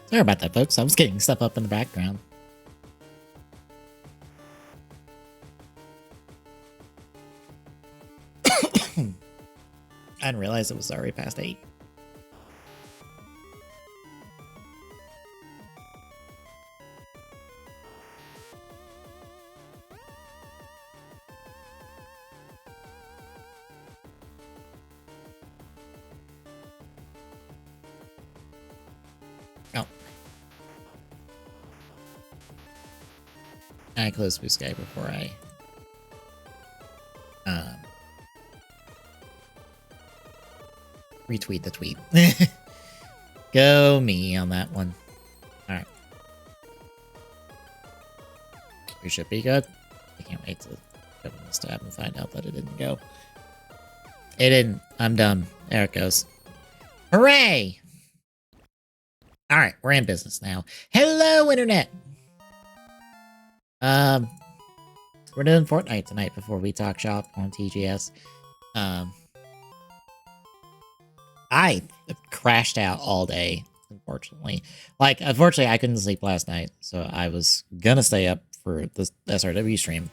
Sorry about that, folks. I was getting stuff up in the background. I didn't realize it was already past 8. Oh. I closed Blue Sky before I retweet the tweet. Go me on that one. Alright. We should be good. I can't wait to open this tab and find out that it didn't go. It didn't. I'm done. There it goes. Hooray! Alright, we're in business now. Hello, Internet! We're doing Fortnite tonight before we talk shop on TGS. I crashed out all day, unfortunately. Like, unfortunately, I couldn't sleep last night, so I was gonna stay up for the SRW stream.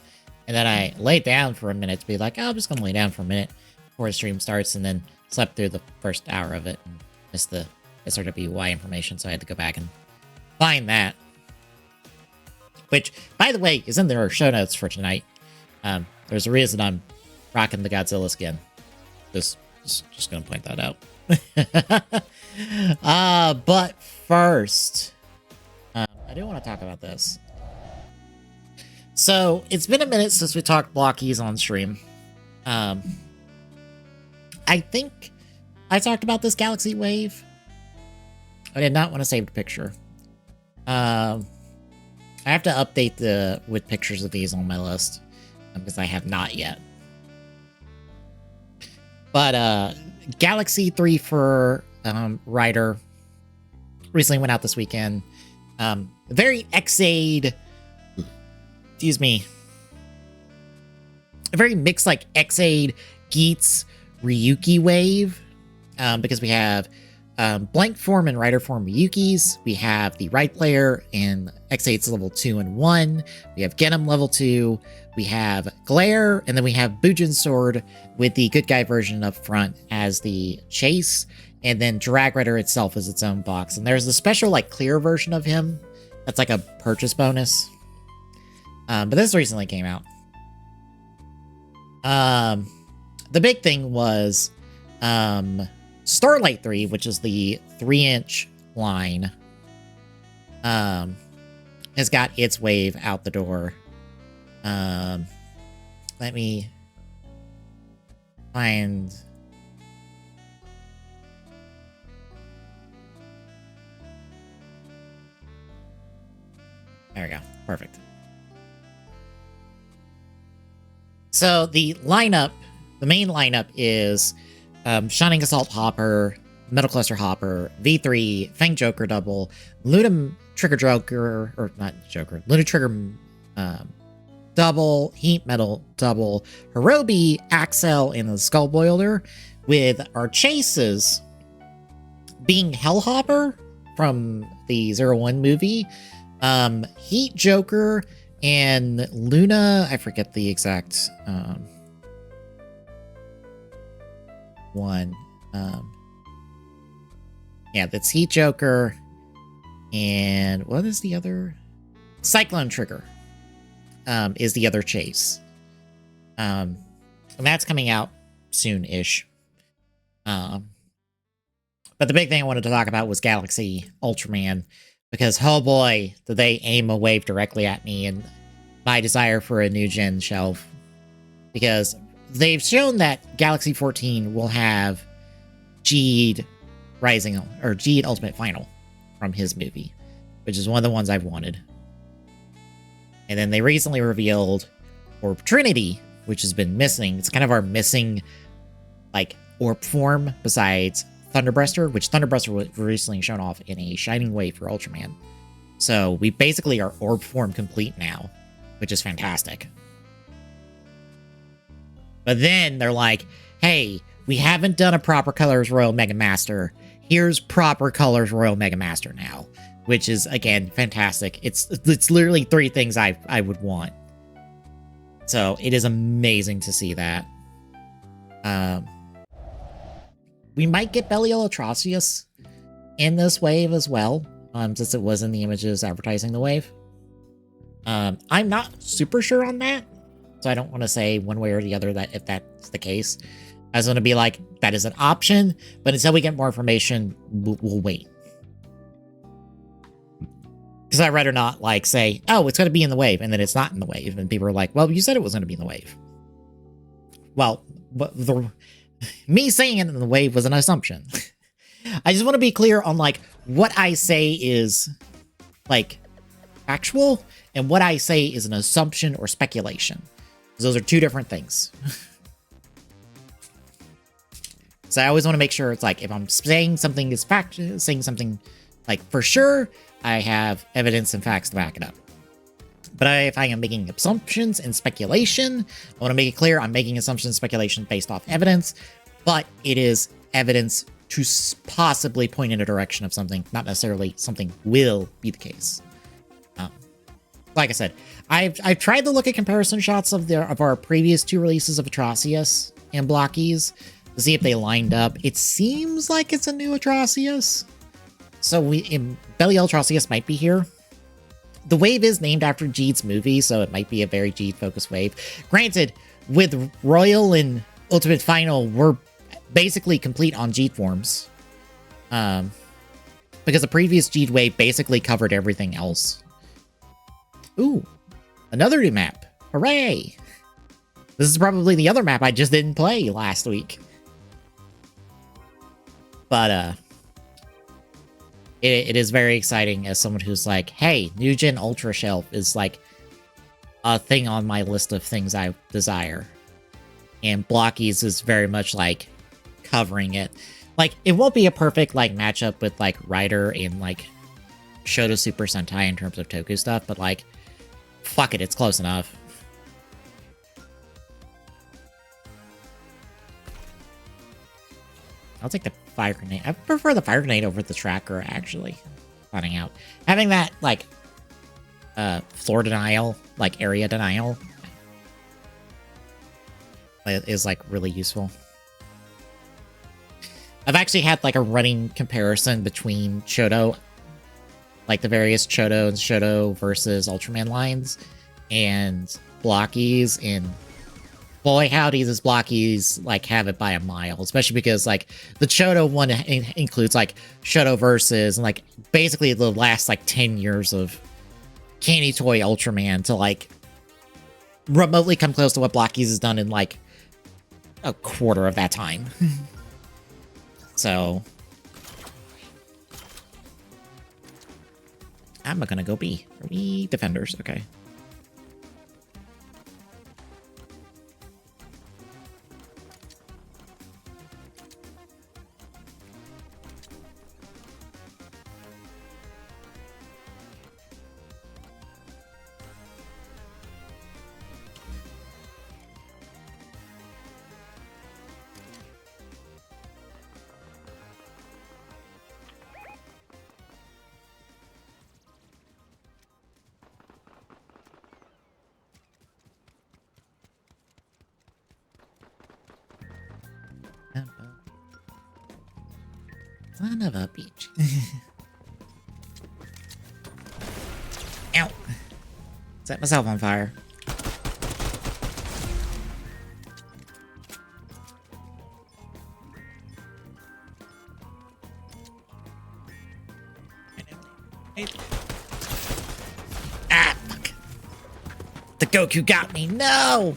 And then I laid down for a minute to be like, oh, I'm just gonna lay down for a minute before the stream starts, and then slept through the first hour of it and missed the SRWY information, so I had to go back and find that. Which, by the way, is in their show notes for tonight. There's a reason I'm rocking the Godzilla skin. Just gonna point that out. But first, I do want to talk about this. So, it's been a minute since we talked blockies on stream. I think I talked about this Galaxy Wave. I did not want to save the picture. I have to update with pictures of these on my list, because I have not yet. But, Galaxy 3 for Rider recently went out this weekend. Very Xade, excuse me, a very mixed like Xade, Geats, Ryuki wave, because we have blank form and Rider form Ryukis. We have the right player in X8's level 2 and 1. We have Genom level 2. We have Glare, and then we have Bujin's Sword with the good guy version up front as the Chase, and then Drag Rider itself is its own box. And there's a special like clear version of him that's like a purchase bonus. But this recently came out. The big thing was Starlight 3, which is the 3-inch line, has got its wave out the door. Let me find... There we go. Perfect. So the lineup, the main lineup is Shining Assault Hopper, Metal Cluster Hopper, V3, Fang Joker double, Luna Trigger Joker, or not Joker, Luna Trigger double, Heat Metal double, Hirobi, Axel, and the Skull Boiler, with our chases being Hellhopper from the 01 movie, Heat Joker, and Luna, I forget the exact one. Yeah, that's Heat Joker, and what is the other? Cyclone Trigger is the other chase. And that's coming out soon-ish. But the big thing I wanted to talk about was Galaxy Ultraman, because, oh boy, did they aim a wave directly at me and my desire for a new gen shelf. Because they've shown that Galaxy 14 will have Geed Rising, or Geed Ultimate Final from his movie, which is one of the ones I've wanted. And then they recently revealed Orb Trinity, which has been missing. It's kind of our missing, like, orb form besides Thunderbreaster, which Thunderbreaster was recently shown off in a Shining Wave for Ultraman. So we basically are orb form complete now, which is fantastic. But then they're like, hey, we haven't done a proper Colors Royal Mega Master. Here's proper Colors Royal Mega Master now. which is, again, fantastic. It's literally 3 things I would want. So it is amazing to see that. We might get Belial Atrocious in this wave as well, since it was in the images advertising the wave. I'm not super sure on that, so I don't want to say one way or the other that if that's the case. I was going to be like, that is an option, but until we get more information, we'll wait. Because I'd rather not, like, say, oh, it's going to be in the wave, and then it's not in the wave, and people are like, well, you said it was going to be in the wave. Well, me saying it in the wave was an assumption. I just want to be clear on, like, what I say is, like, factual, and what I say is an assumption or speculation. Because those are 2 different things. So I always want to make sure it's like, if I'm saying something is fact, saying something like for sure, I have evidence and facts to back it up. But if I am making assumptions and speculation, I want to make it clear I'm making assumptions and speculation based off evidence, but it is evidence to possibly point in a direction of something, not necessarily something will be the case. Like I said, I've tried to look at comparison shots of our previous 2 releases of Atrocious and Blockies to see if they lined up. It seems like it's a new Atrocious. So Belial Atrocious might be here. The wave is named after Jeed's movie, so it might be a very Jeed-focused wave. Granted, with Royal and Ultimate Final, we're basically complete on Jeed forms. Because the previous Jeed wave basically covered everything else. Ooh, another new map. Hooray! This is probably the other map I just didn't play last week. But, it is very exciting as someone who's like, hey, New Gen Ultra Shelf is like a thing on my list of things I desire. And Blockies is very much like covering it. Like, it won't be a perfect like matchup with like Rider and like Shoto Super Sentai in terms of Toku stuff, but like, fuck it, it's close enough. I'll take the fire grenade. I prefer the fire grenade over the tracker, actually. Finding out. Having that, like, floor denial, like, area denial is, like, really useful. I've actually had, like, a running comparison between Shoto, like, the various Shoto and Shoto versus Ultraman lines, and Blockies, and boy, howdy, this Blockies, like, have it by a mile. Especially because, like, the Shoto one includes, like, Shoto versus, and, like, basically the last, like, 10 years of Candy Toy Ultraman to, like, remotely come close to what Blockies has done in, like, a quarter of that time. So, I'm gonna go B. Are we defenders? Okay. Son of a bitch. Ow! Set myself on fire. Ah, fuck. The Goku got me. No!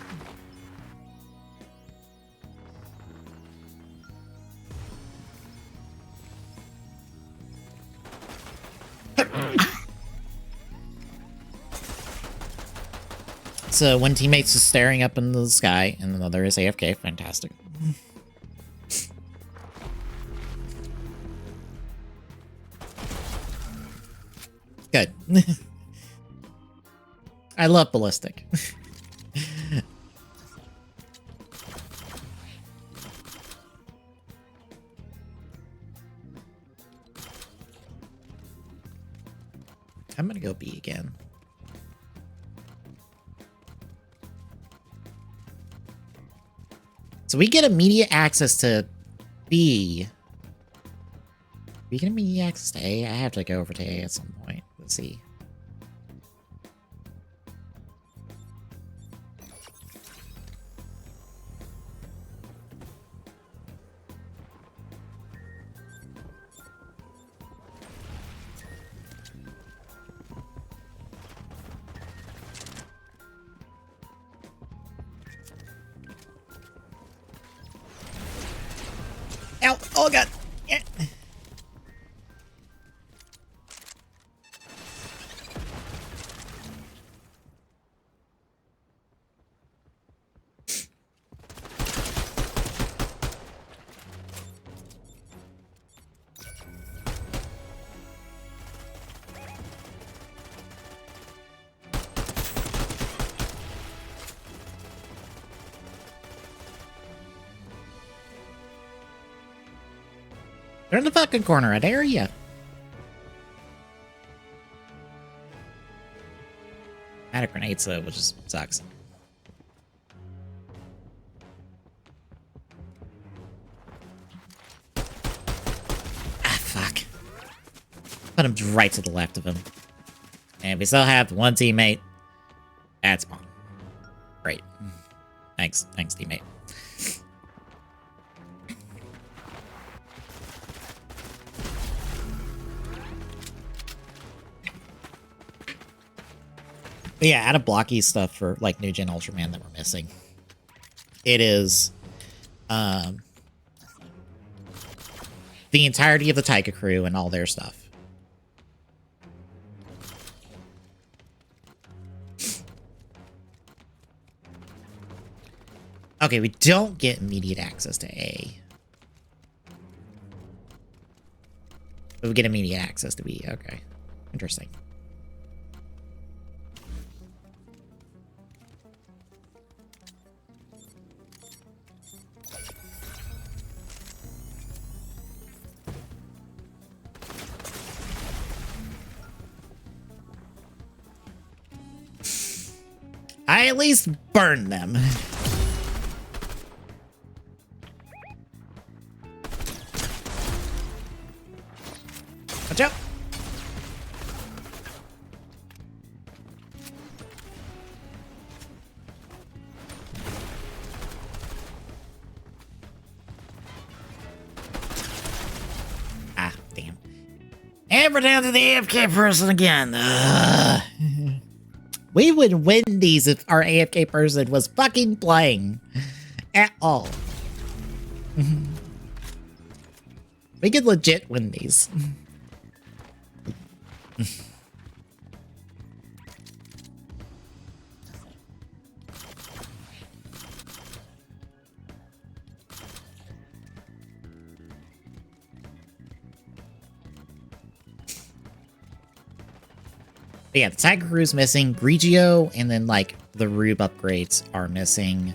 So one teammate's is staring up into the sky, and another is AFK. Fantastic. Good. I love ballistic. I'm gonna go B again. So we get immediate access to B. We get immediate access to A. I have to go over to A at some point. Let's see. Ow! Oh god! Yeah. They're in the fucking corner, I dare ya. Out of grenades though, which just sucks. Ah, fuck. Put him right to the left of him. And we still have one teammate at spawn. Great. Thanks, teammate. But yeah, out of blocky stuff for like new gen Ultraman that we're missing. It is the entirety of the Taika crew and all their stuff. Okay, we don't get immediate access to A. But we get immediate access to B. Okay. Interesting. I at least burned them. Watch out. Ah, damn. And we're down to the AFK person again. We would win these if our AFK person was fucking playing at all. We could legit win these. But yeah, the Tiger Crew's missing, Grigio, and then like the Rube upgrades are missing.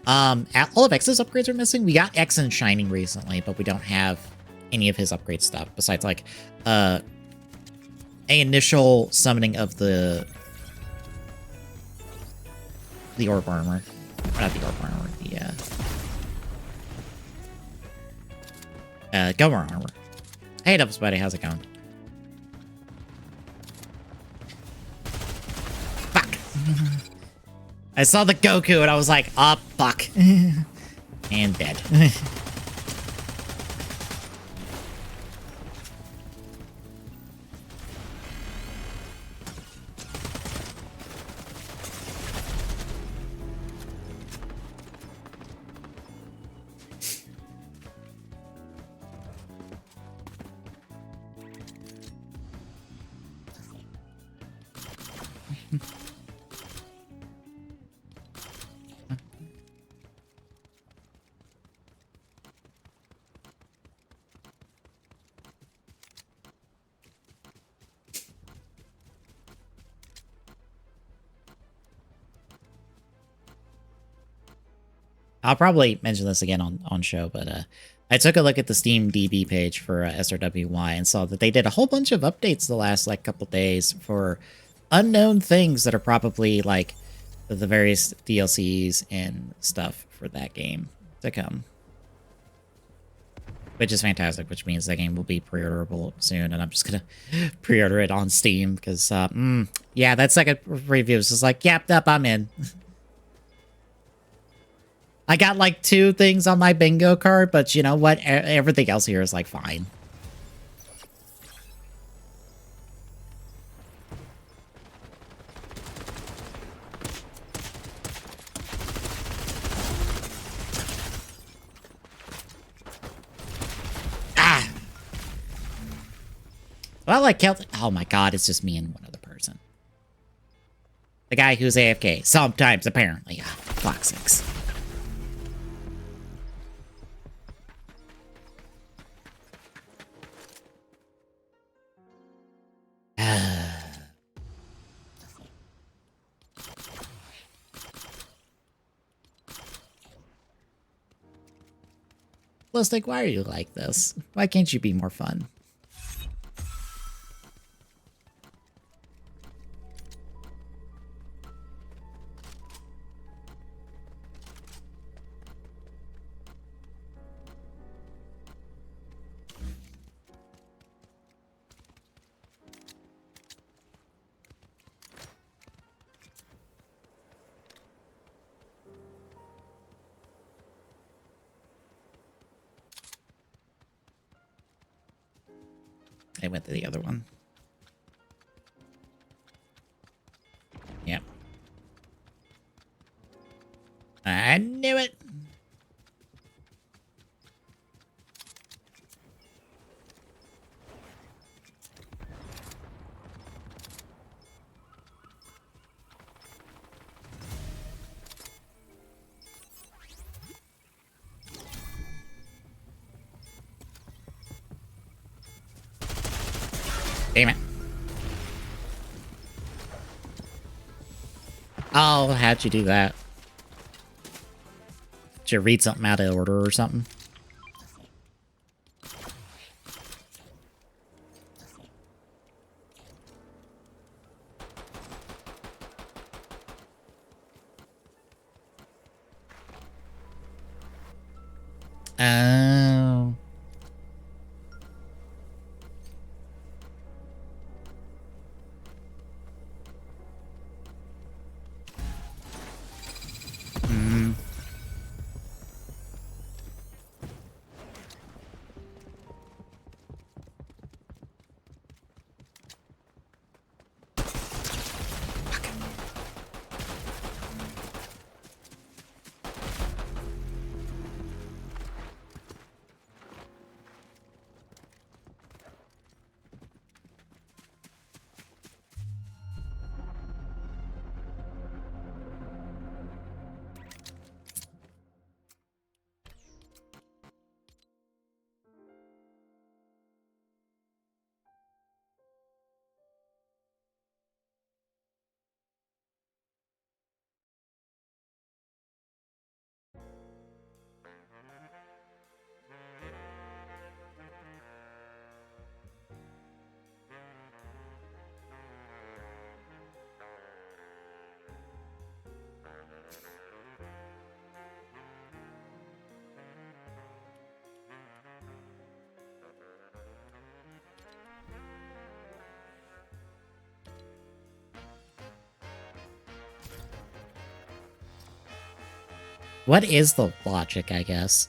All of X's upgrades are missing. We got X in Shining recently, but we don't have any of his upgrade stuff besides like a initial summoning of the orb armor. Or not the orb armor, the Gomer armor. Hey Dubs buddy, how's it going? I saw the Goku and I was like, oh, fuck. And dead. I'll probably mention this again on show, but I took a look at the Steam DB page for SRWY and saw that they did a whole bunch of updates the last like couple days for unknown things that are probably like the various DLCs and stuff for that game to come. Which is fantastic, which means that game will be pre-orderable soon, and I'm just gonna pre-order it on Steam, because, yeah, that second review is just like, yep, I'm in. I got, like, 2 things on my bingo card, but you know what? Everything else here is, like, fine. Well, like, oh my god, it's just me and one other person. The guy who's AFK. Sometimes, apparently. Ah, fuck's sakes. Lustig, why are you like this? Why can't you be more fun? I went to the other one. Yep. I knew it. Damn it. Oh, how'd you do that? Did you read something out of order or something? Oh. What is the logic, I guess?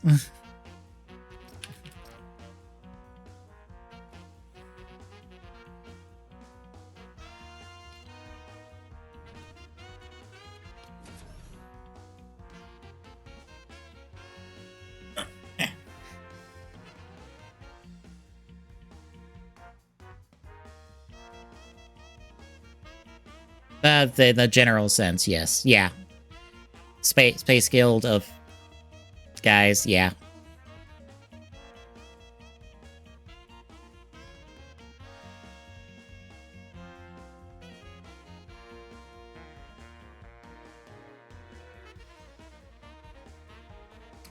The general sense, yes. Yeah. Space Guild of guys, yeah.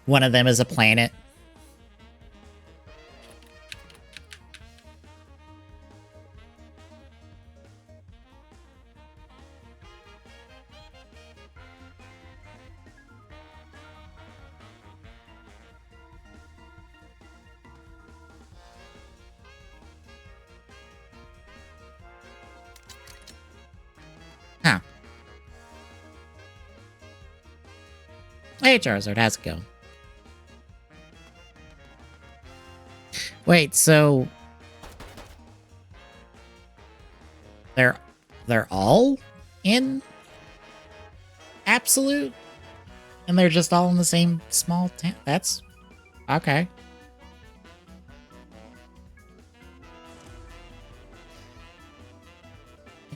One of them is a planet. Hey, Charizard, how's it going? Wait, so they're all in Absolute? And they're just all in the same small town? That's okay.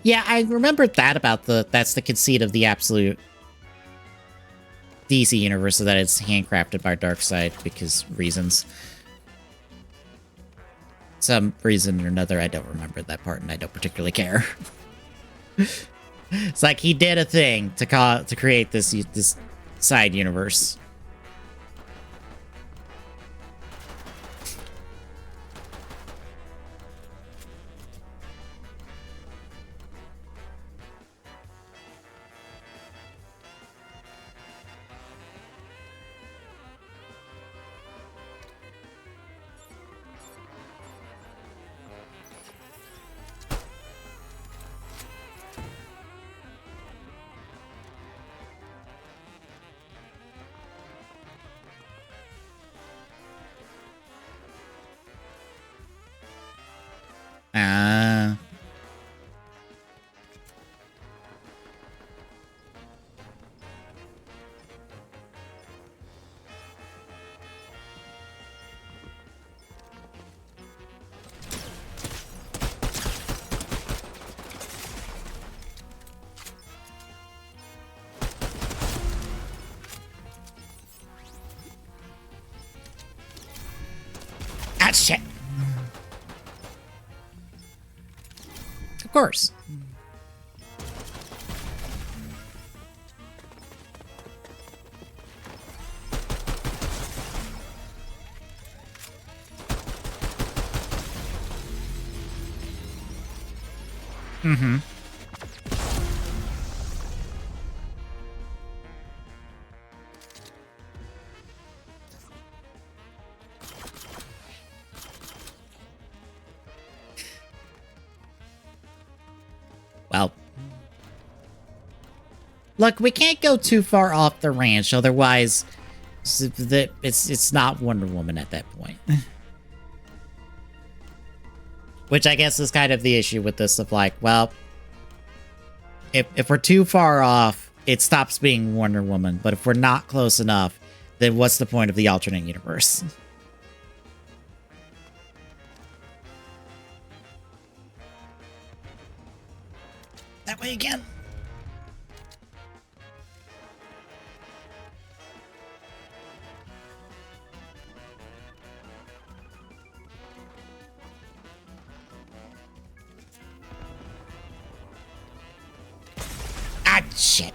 Yeah, I remembered that about that's the conceit of the Absolute DC universe, so that it's handcrafted by Darkseid because reasons. Some reason or another, I don't remember that part, and I don't particularly care. It's like he did a thing to create this side universe. Ah, shit. Of course. Mm-hmm. Well, look, we can't go too far off the ranch, otherwise it's not Wonder Woman at that point. Which I guess is kind of the issue with this of like, well, if we're too far off, it stops being Wonder Woman. But if we're not close enough, then what's the point of the alternate universe? That way again. Ah, shit.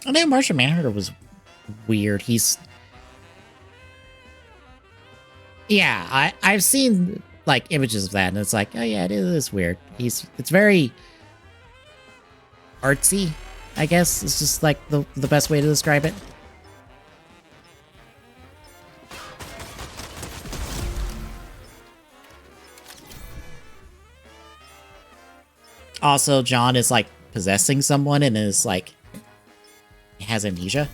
I know Martian Manhunter was weird. Yeah, I've seen like images of that, and it's like, oh yeah, it is weird. It's very artsy, I guess. It's just like the best way to describe it. Also, John is like possessing someone and is like has amnesia.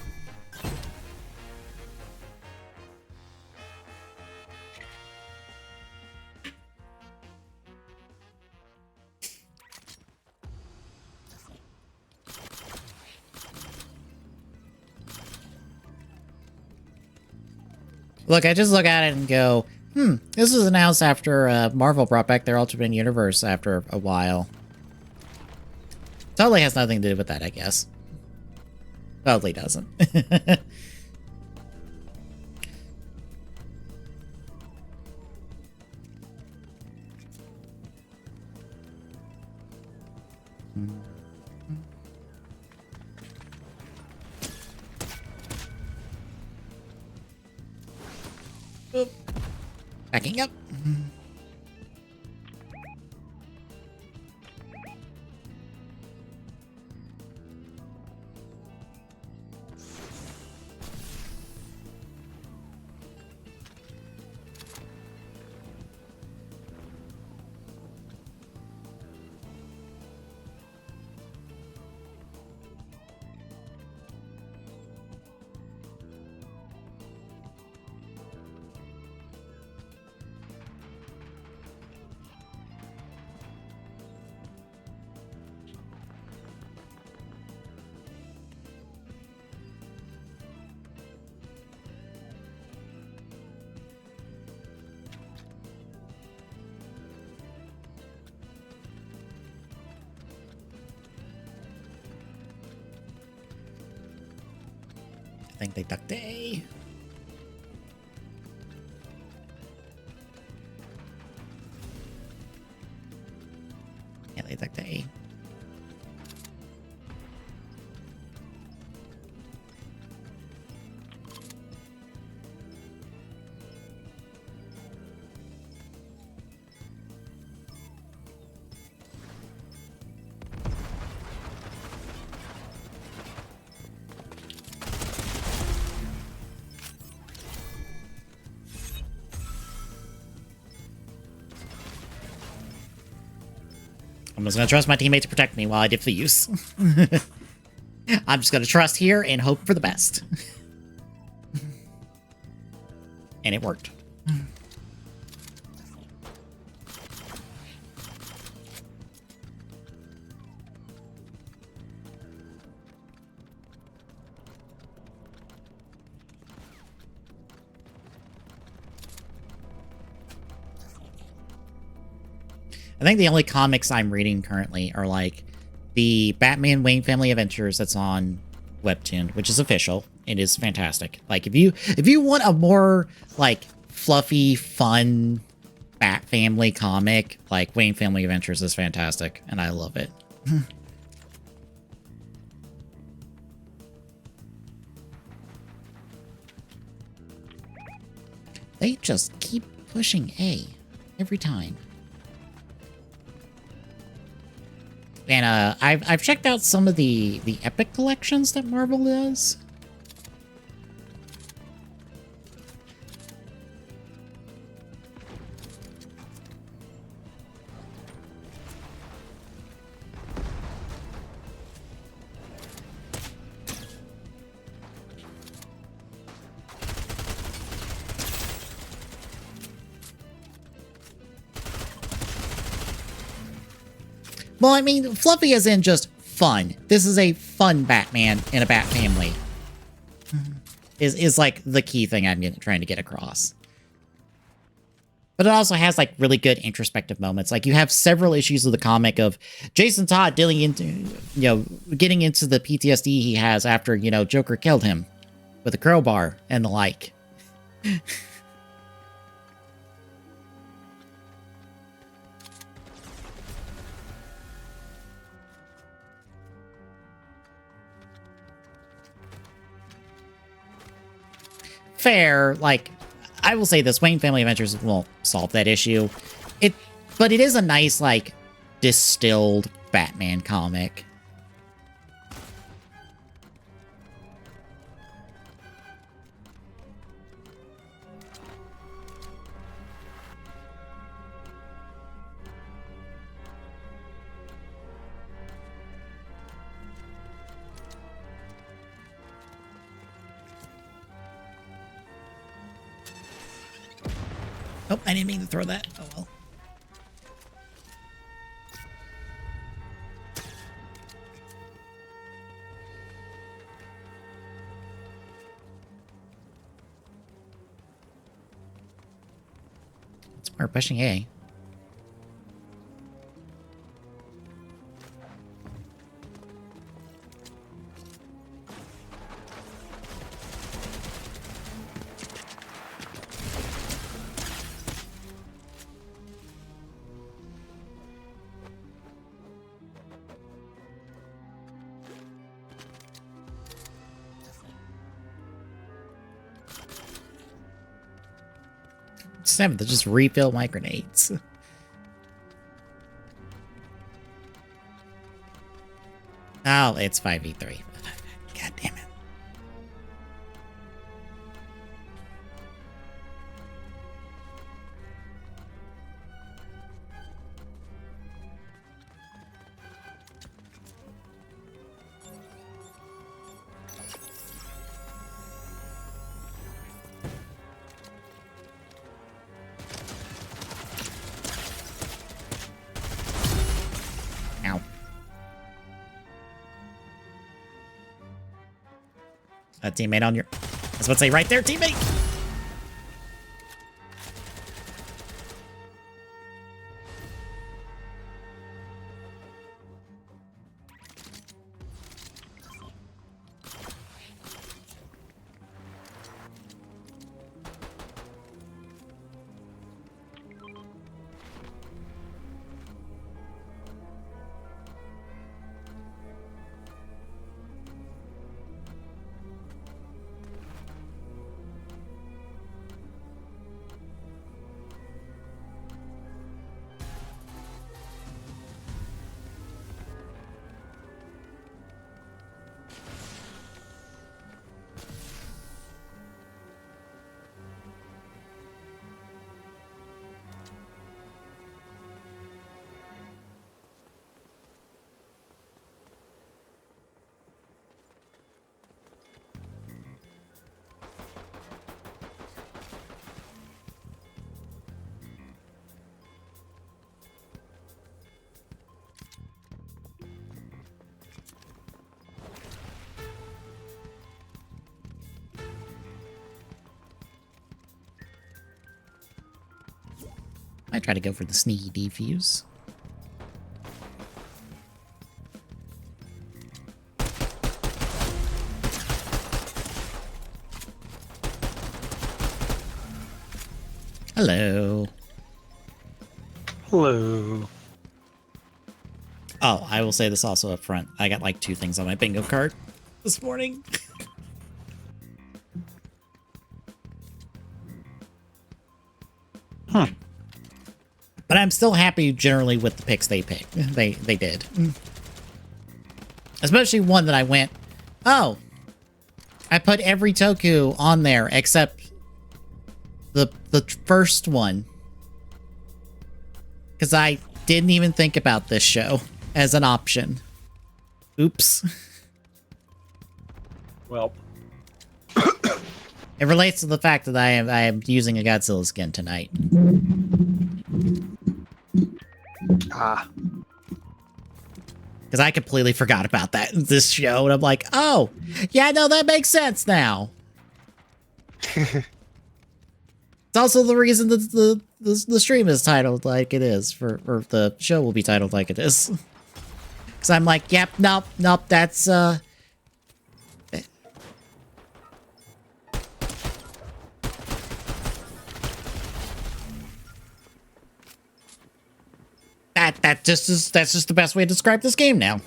Look, I just look at it and go, this was announced after Marvel brought back their Ultimate Universe after a while. Totally has nothing to do with that, I guess. Totally doesn't. Oop. Backing up. I think they ducked A. Yeah, they ducked A. I'm just gonna trust my teammate to protect me while I defuse. I'm just gonna trust here and hope for the best. And it worked. I think the only comics I'm reading currently are like the Batman Wayne Family Adventures that's on Webtoon, which is official. It is fantastic. Like if you want a more like fluffy, fun Bat Family comic, like Wayne Family Adventures is fantastic, and I love it. They just keep pushing A every time. And I've checked out some of the Epic collections that Marvel does. Well, I mean, fluffy as in just fun. This is a fun Batman in a Bat Family. Is like the key thing I'm trying to get across. But it also has like really good introspective moments. Like you have several issues of the comic of Jason Todd dealing into, getting into the PTSD he has after, Joker killed him with a crowbar and the like. Fair, like, I will say this, Wayne Family Adventures won't solve that issue. But it is a nice, like, distilled Batman comic. Oh, I didn't mean to throw that. Oh, well. We're pushing A. Just having to just refill my grenades. Oh, it's 5v3. God damn it. A teammate on your... I was about to say, right there, teammate! I try to go for the sneaky defuse. Hello. Hello. Oh, I will say this also up front. I got like 2 things on my bingo card this morning. But I'm still happy generally with the picks they picked. They did. Especially one that I went, oh, I put every Toku on there except the first one. Because I didn't even think about this show as an option. Oops. Well. It relates to the fact that I am using a Godzilla skin tonight. Ah. Because I completely forgot about that in this show, and I'm like, oh, yeah, no, that makes sense now. It's also the reason that the stream is titled like it is, or the show will be titled like it is. Because I'm like, yep, nope, that's, that's just the best way to describe this game now.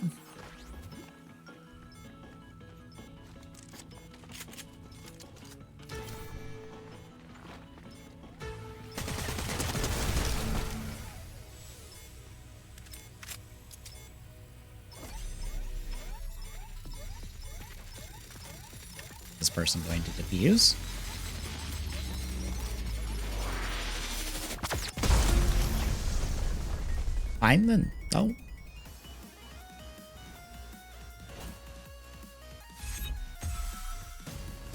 This person going to defuse. Fine then. Oh.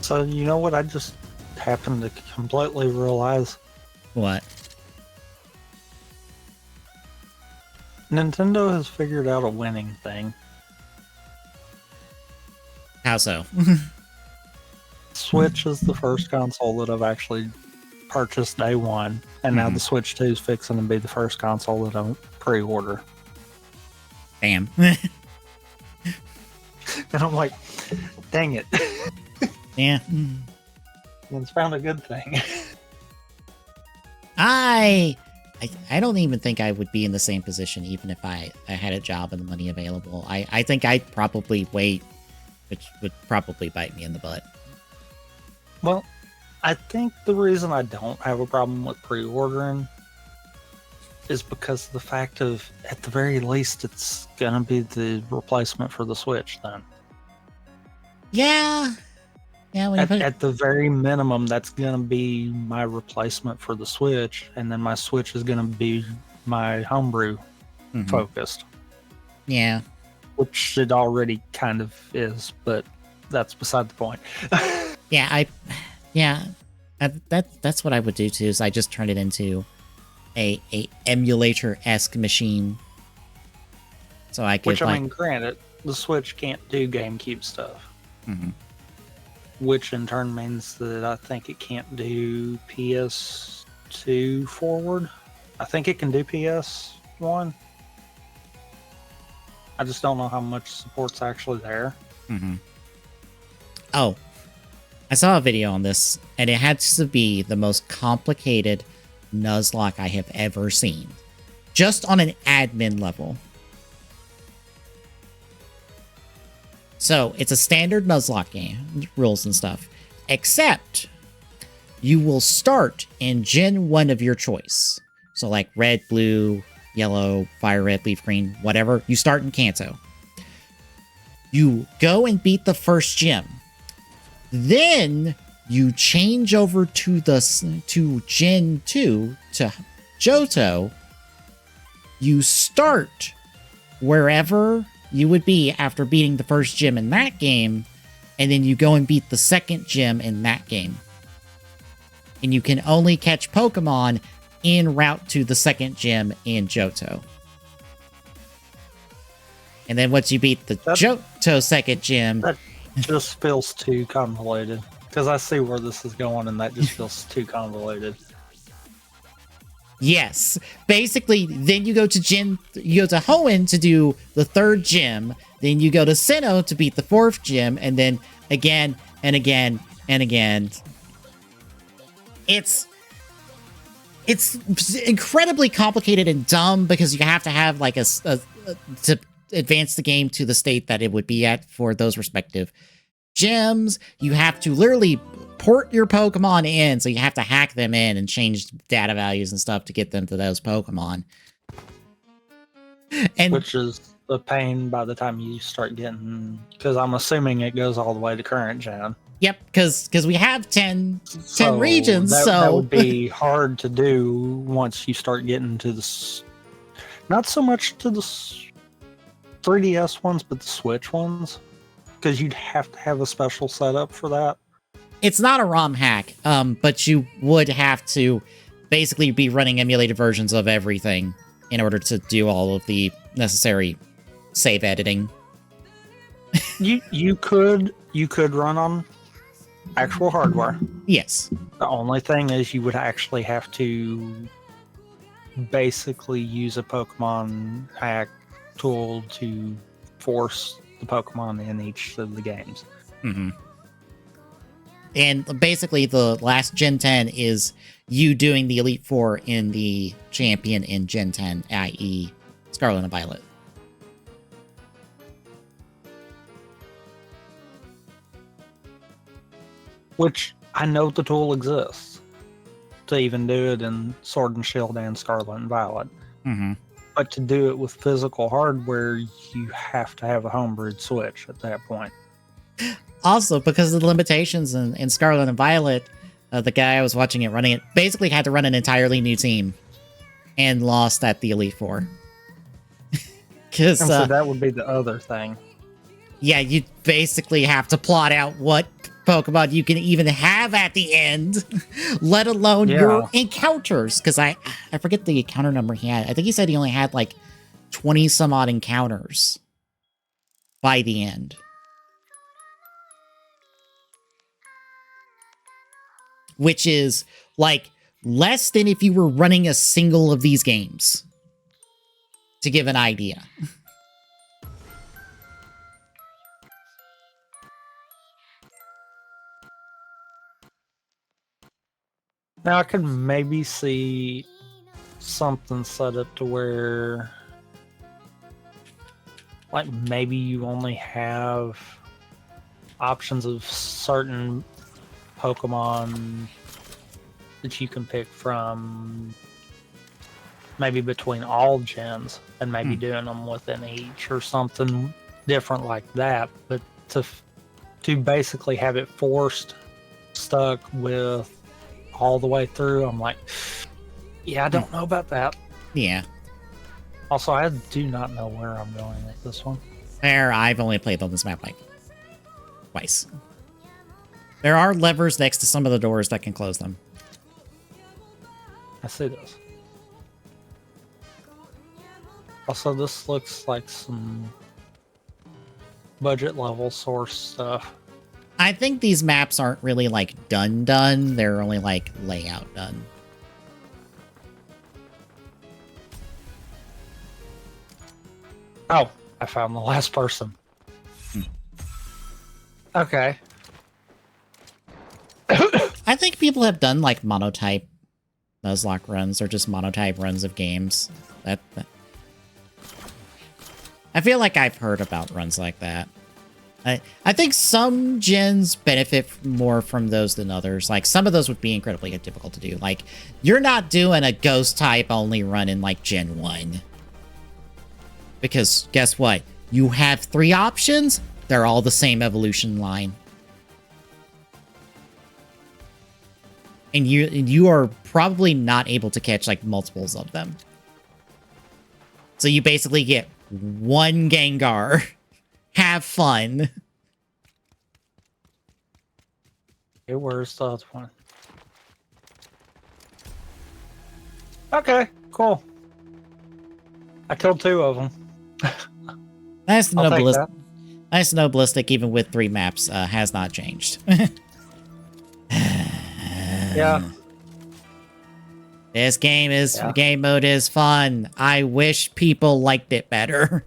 So, you know what I just happened to completely realize? What? Nintendo has figured out a winning thing. How so? Switch is the first console that I've actually purchased day one, and now the Switch 2 is fixing to be the first console that I pre-order. Damn. And I'm like, dang it. Yeah. It's found a good thing. I don't even think I would be in the same position even if I had a job and the money available. I think I'd probably wait, which would probably bite me in the butt. Well, I think the reason I don't have a problem with pre-ordering is because of the fact of, at the very least, it's gonna be the replacement for the Switch then. Yeah. Yeah, when you put it, At the very minimum, that's gonna be my replacement for the Switch, and then my Switch is gonna be my homebrew focused, yeah. which it already kind of is, but that's beside the point. That's what I would do too. Is I just turn it into a emulator-esque machine, so I could. Which, I mean, granted, the Switch can't do GameCube stuff, which in turn means that I think it can't do PS2 forward. I think it can do PS1. I just don't know how much support's actually there. Oh, I saw a video on this, and it had to be the most complicated Nuzlocke I have ever seen, just on an admin level. So it's a standard Nuzlocke game, rules and stuff, except you will start in Gen 1 of your choice. So like red, blue, yellow, fire red, leaf green, whatever. You start in Kanto. You go and beat the first gym. Then you change over to Gen 2 to Johto. You start wherever you would be after beating the first gym in that game, and then you go and beat the second gym in that game. And you can only catch Pokemon en route to the second gym in Johto. And then once you beat the Johto second gym... That just feels too convoluted. Because I see where this is going, and that just feels too convoluted. Yes. Basically, then you go to Hoenn to do the third gym, then you go to Sinnoh to beat the fourth gym, and then again and again and again. It's incredibly complicated and dumb because you have to have like to advance the game to the state that it would be at for those respective gyms. You have to literally port your Pokemon in, so you have to hack them in and change data values and stuff to get them to those Pokemon. And which is a pain by the time you start getting, because I'm assuming it goes all the way to current gen. Yep, because we have 10 regions, so that would be hard to do once you start getting to the, not so much to the 3DS ones, but the Switch ones, because you'd have to have a special setup for that. It's not a ROM hack, but you would have to basically be running emulated versions of everything in order to do all of the necessary save editing. You could run on actual hardware. Yes. The only thing is you would actually have to basically use a Pokemon hack tool to force the Pokemon in each of the games. And basically, the last Gen 10 is you doing the Elite Four in the champion in Gen 10, i.e. Scarlet and Violet. Which I know the tool exists to even do it in Sword and Shield and Scarlet and Violet. But to do it with physical hardware, you have to have a homebrewed Switch at that point. Also, because of the limitations in Scarlet and Violet, the guy I was watching it running it basically had to run an entirely new team and lost at the Elite Four. So that would be the other thing. Yeah, you basically have to plot out what Pokemon you can even have at the end, let alone your encounters. Because I forget the encounter number he had. I think he said he only had like 20 some odd encounters by the end. Which is like less than if you were running a single of these games, to give an idea. Now I could maybe see something set up to where, like, maybe you only have options of certain Pokemon that you can pick from, maybe between all gens, and maybe doing them within each or something different like that. But to basically have it forced stuck with all the way through, I'm like, yeah, I don't know about that. Yeah. Also, I do not know where I'm going with this one. I've only played on this map like twice. There are levers next to some of the doors that can close them. I see this. Also, this looks like some budget level source stuff. I think these maps aren't really like done. They're only like layout done. Oh, I found the last person. Okay. I think people have done like monotype Nuzlocke runs or just monotype runs of games. That I feel like I've heard about runs like that. I think some gens benefit more from those than others. Like, some of those would be incredibly difficult to do. Like, you're not doing a ghost type only run in, like, Gen 1. Because, guess what? You have 3 options. They're all the same evolution line. And you are probably not able to catch, like, multiples of them. So you basically get 1 Gengar. Have fun. Okay, where's the other one? Okay, cool. I killed 2 of them. Nice to know Ballistic, even with 3 maps, has not changed. Yeah. This game mode is fun. I wish people liked it better.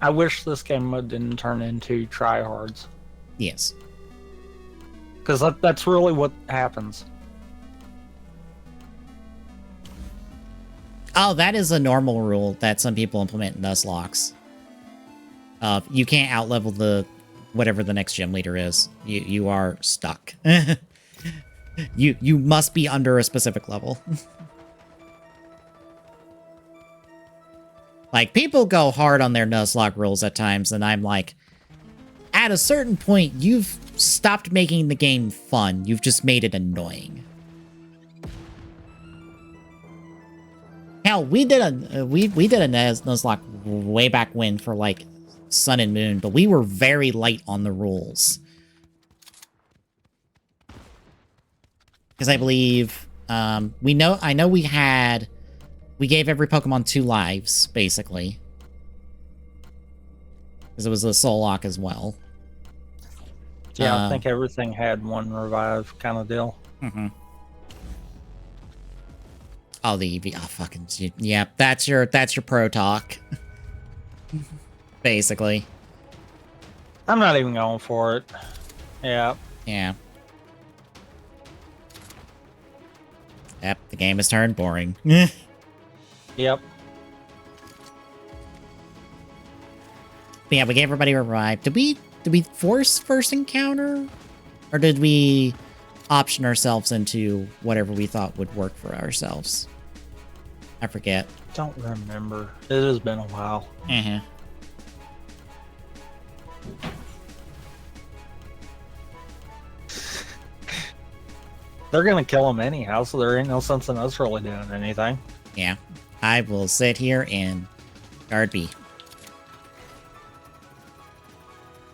I wish this game mode didn't turn into tryhards. Yes. Because that's really what happens. Oh, that is a normal rule that some people implement in Nuzlocke. You can't outlevel the whatever the next gym leader is. You are stuck. You must be under a specific level. Like, people go hard on their Nuzlocke rules at times, and I'm like, at a certain point, you've stopped making the game fun. You've just made it annoying. Hell, we did a Nuzlocke way back when for, like, Sun and Moon, but we were very light on the rules. Because I believe, I know we gave every Pokemon 2 lives, basically. Because it was a soul lock as well. Yeah, I think everything had 1 revive kind of deal. Mm-hmm. Oh, the EV. Oh, fucking. Yeah, that's your pro talk. Basically. I'm not even going for it. Yeah. Yeah. Yep, the game has turned boring. Yep. But yeah, we gave everybody a revive. Did we force first encounter? Or did we option ourselves into whatever we thought would work for ourselves? I forget. Don't remember. It has been a while. Uh-huh. They're gonna kill him anyhow, so there ain't no sense in us really doing anything. Yeah. I will sit here and guard B.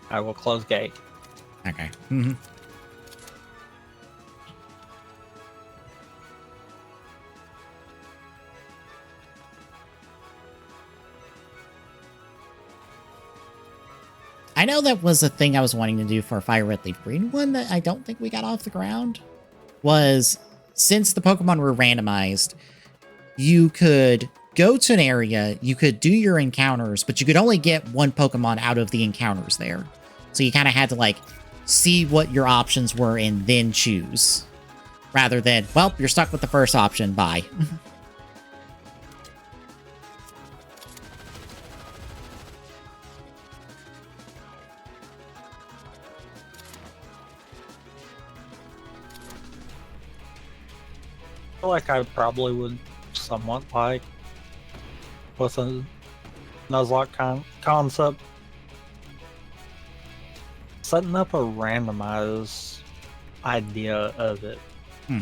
I will close gate. Okay. Mm-hmm. I know that was a thing I was wanting to do for a Fire Red Leaf Green one that I don't think we got off the ground. Was, since the Pokemon were randomized, you could go to an area, you could do your encounters, but you could only get 1 Pokemon out of the encounters there. So you kind of had to, like, see what your options were and then choose. Rather than, well, you're stuck with the first option, bye. feel like I probably would somewhat like with a Nuzlocke concept. Setting up a randomized idea of it.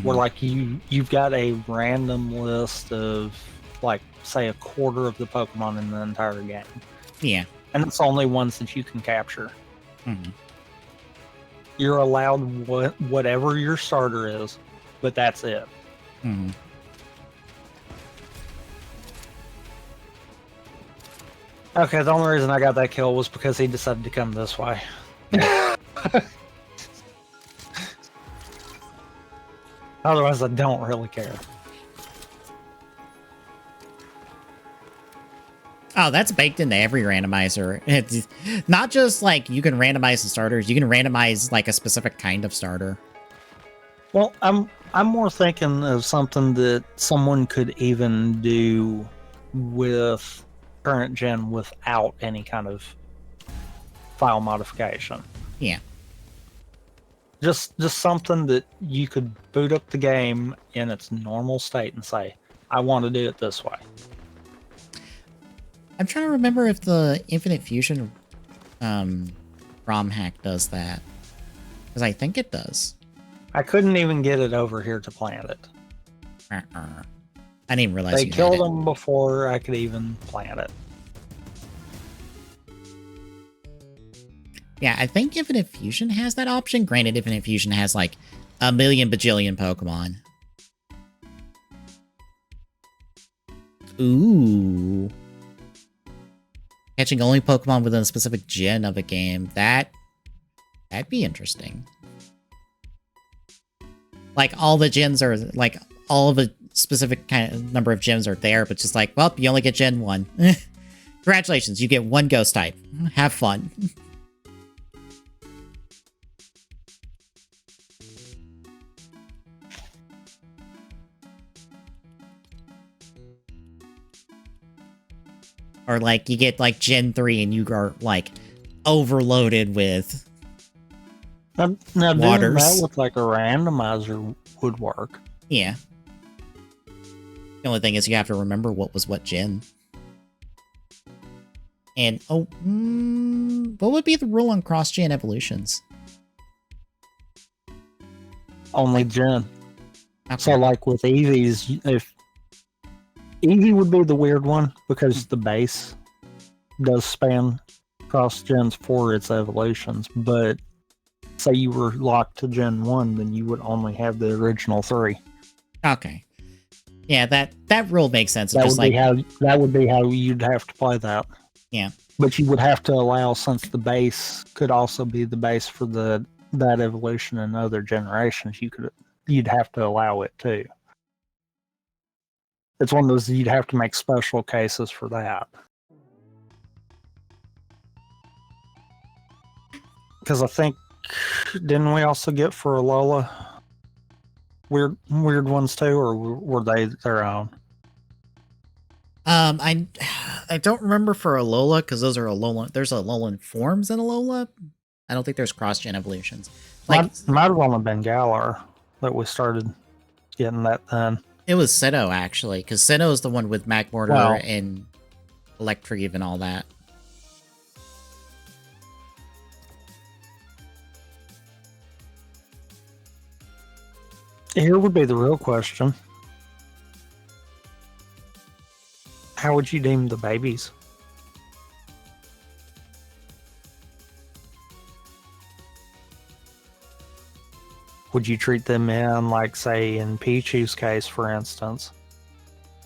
Where like you've got a random list of like say a quarter of the Pokemon in the entire game. Yeah. And it's the only ones that you can capture. You're allowed whatever your starter is, but that's it. Okay, the only reason I got that kill was because he decided to come this way. Otherwise, I don't really care. Oh, that's baked into every randomizer. It's not just like you can randomize the starters, you can randomize like a specific kind of starter. Well, I'm more thinking of something that someone could even do with current gen without any kind of file modification. Yeah. Just something that you could boot up the game in its normal state and say, I want to do it this way. I'm trying to remember if the Infinite Fusion ROM hack does that. Because I think it does. I couldn't even get it over here to plant it. I didn't even realize they you killed had it. them before I could even plant it. Yeah, I think Infinite Fusion has that option. Granted, Infinite Fusion has like a million bajillion Pokemon. Ooh. Catching only Pokemon within a specific gen of a game. That'd be interesting. Like all the gens are like all of a specific kind of number of gems are there, but just like, well, you only get Gen 1. Congratulations, you get one ghost type. Have fun. Or like you get like Gen 3 and you are like overloaded with now doing that with like a randomizer would work. Yeah. The only thing is you have to remember what was what gen. And what would be the rule on cross-gen evolutions? Only gen. Okay. So like with Eevees, if Eevee would be the weird one because the base does span cross gens for its evolutions, but say you were locked to Gen 1, then you would only have the original 3. Okay. Yeah, that rule makes sense. That would be how you'd have to play that. Yeah. But you would have to allow, since the base could also be the base for that evolution in other generations, you'd have to allow it too. It's one of those you'd have to make special cases for that. Because I think, didn't we also get for Alola weird ones too, or were they their own? I don't remember for Alola because those are Alolan. There's Alolan forms in Alola. I don't think there's cross-gen evolutions. Like might have only been Galar that we started getting that then. It was Sinnoh actually, because Sinnoh is the one with Magmortar and Electrieve and all that. Here would be the real question. How would you deem the babies? Would you treat them in, like, say, in Pichu's case, for instance?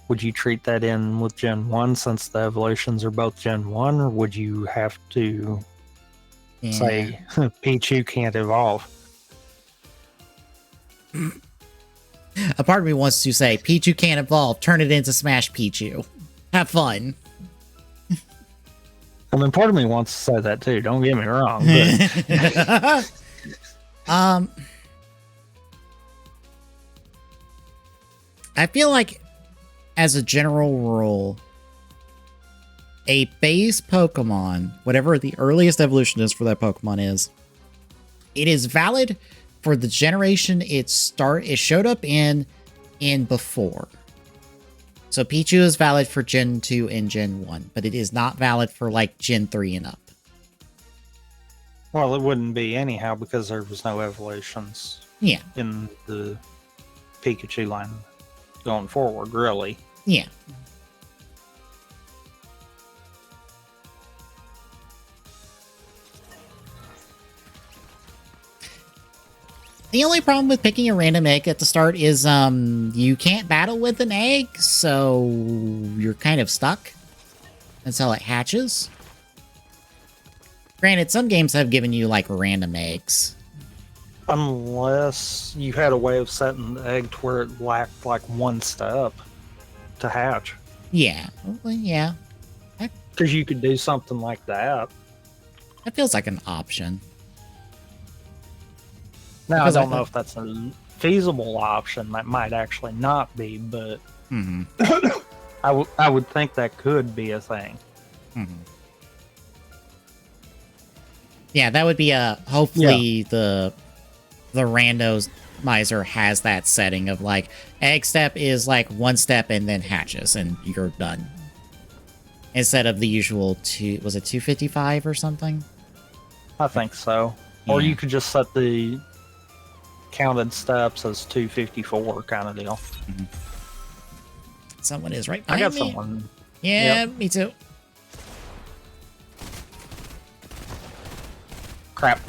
Would you treat that in with Gen 1 since the evolutions are both Gen 1, or would you have to say Pichu can't evolve? A part of me wants to say, Pichu can't evolve, turn it into Smash Pichu. Have fun. I mean, part of me wants to say that too, don't get me wrong. But... I feel like, as a general rule, a base Pokemon, whatever the earliest evolution is for that Pokemon is, it is valid for the generation it showed up in in before. So Pichu is valid for Gen 2 and Gen 1, but it is not valid for like Gen 3 and up. Well, it wouldn't be anyhow because there was no evolutions. Yeah. In the Pikachu line going forward, really. Yeah. The only problem with picking a random egg at the start is you can't battle with an egg, so you're kind of stuck until it hatches. Granted, some games have given you like random eggs. Unless you had a way of setting the egg to where it lacked like one step to hatch. Yeah. Well, yeah. Because you could do something like that. That feels like an option. Now, because I don't know if that's a feasible option. That might actually not be, but I would think that could be a thing. Yeah, that would be a... Hopefully the randomizer has that setting of like, egg step is like one step and then hatches and you're done. Instead of the usual was it 255 or something? I think so. Yeah. Or you could just set the counted steps as 254 kind of deal. Someone is right behind me. I got someone. Yeah, yep. Me too. Crap.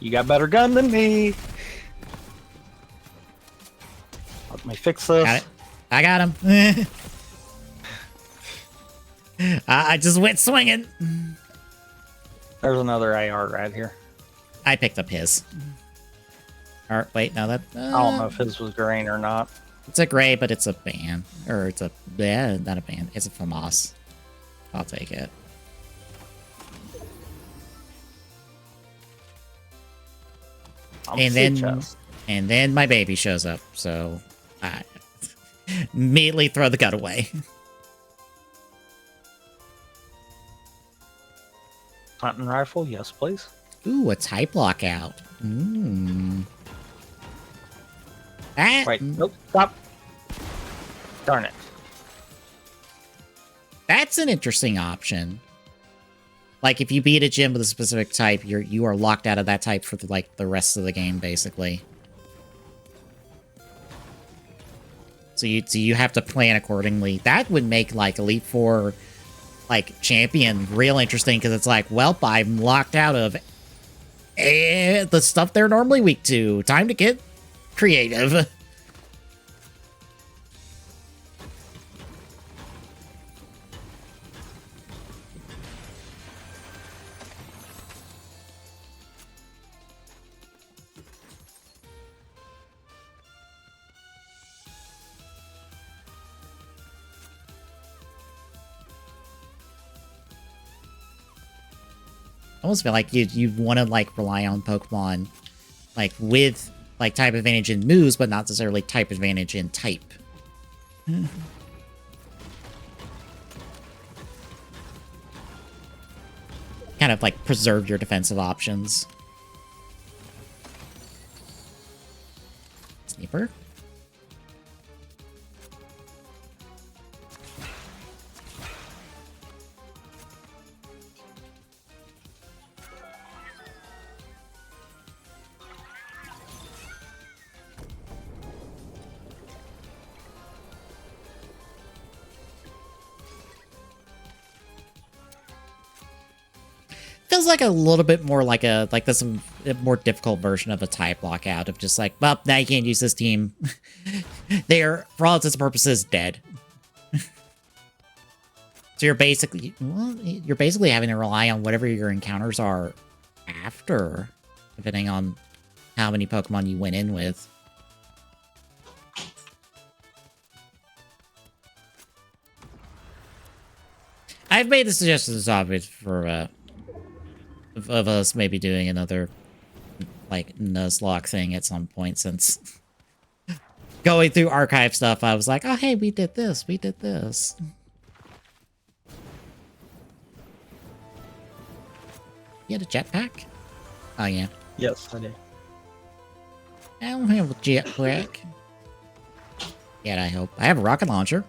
You got better gun than me. Let me fix this. Got it. I got him. I just went swinging. There's another AR right here. I picked up his. Or, wait, no, that... I don't know if his was green or not. It's a gray, but it's a band. Or it's a... Yeah, not a band. It's a FAMAS. I'll take it. And then my baby shows up, so I immediately throw the gun away. Hunting rifle, yes, please. Ooh, a type lockout. That... Wait, nope, stop. Darn it. That's an interesting option. Like, if you beat a gym with a specific type, you are locked out of that type for, the rest of the game, basically. So you have to plan accordingly. That would make, like, Elite Four, like, Champion real interesting, because it's like, well, I'm locked out of the stuff they're normally weak to. Time to get creative. I almost feel like you want to like rely on Pokemon like with like type advantage in moves, but not necessarily type advantage in type. Kind of like preserve your defensive options. Sniper. Feels like a little bit more like this a more difficult version of a type lockout of just like, well, now you can't use this team. They're, for all intents and purposes, dead. So you're basically having to rely on whatever your encounters are after, depending on how many Pokemon you went in with. I've made the suggestions obvious for of us maybe doing another like Nuzlocke thing at some point, since going through archive stuff I was like, oh hey, we did this. You had a jetpack? Oh yeah. Yes, I did. I don't have a jetpack. Yet, I hope. I have a rocket launcher.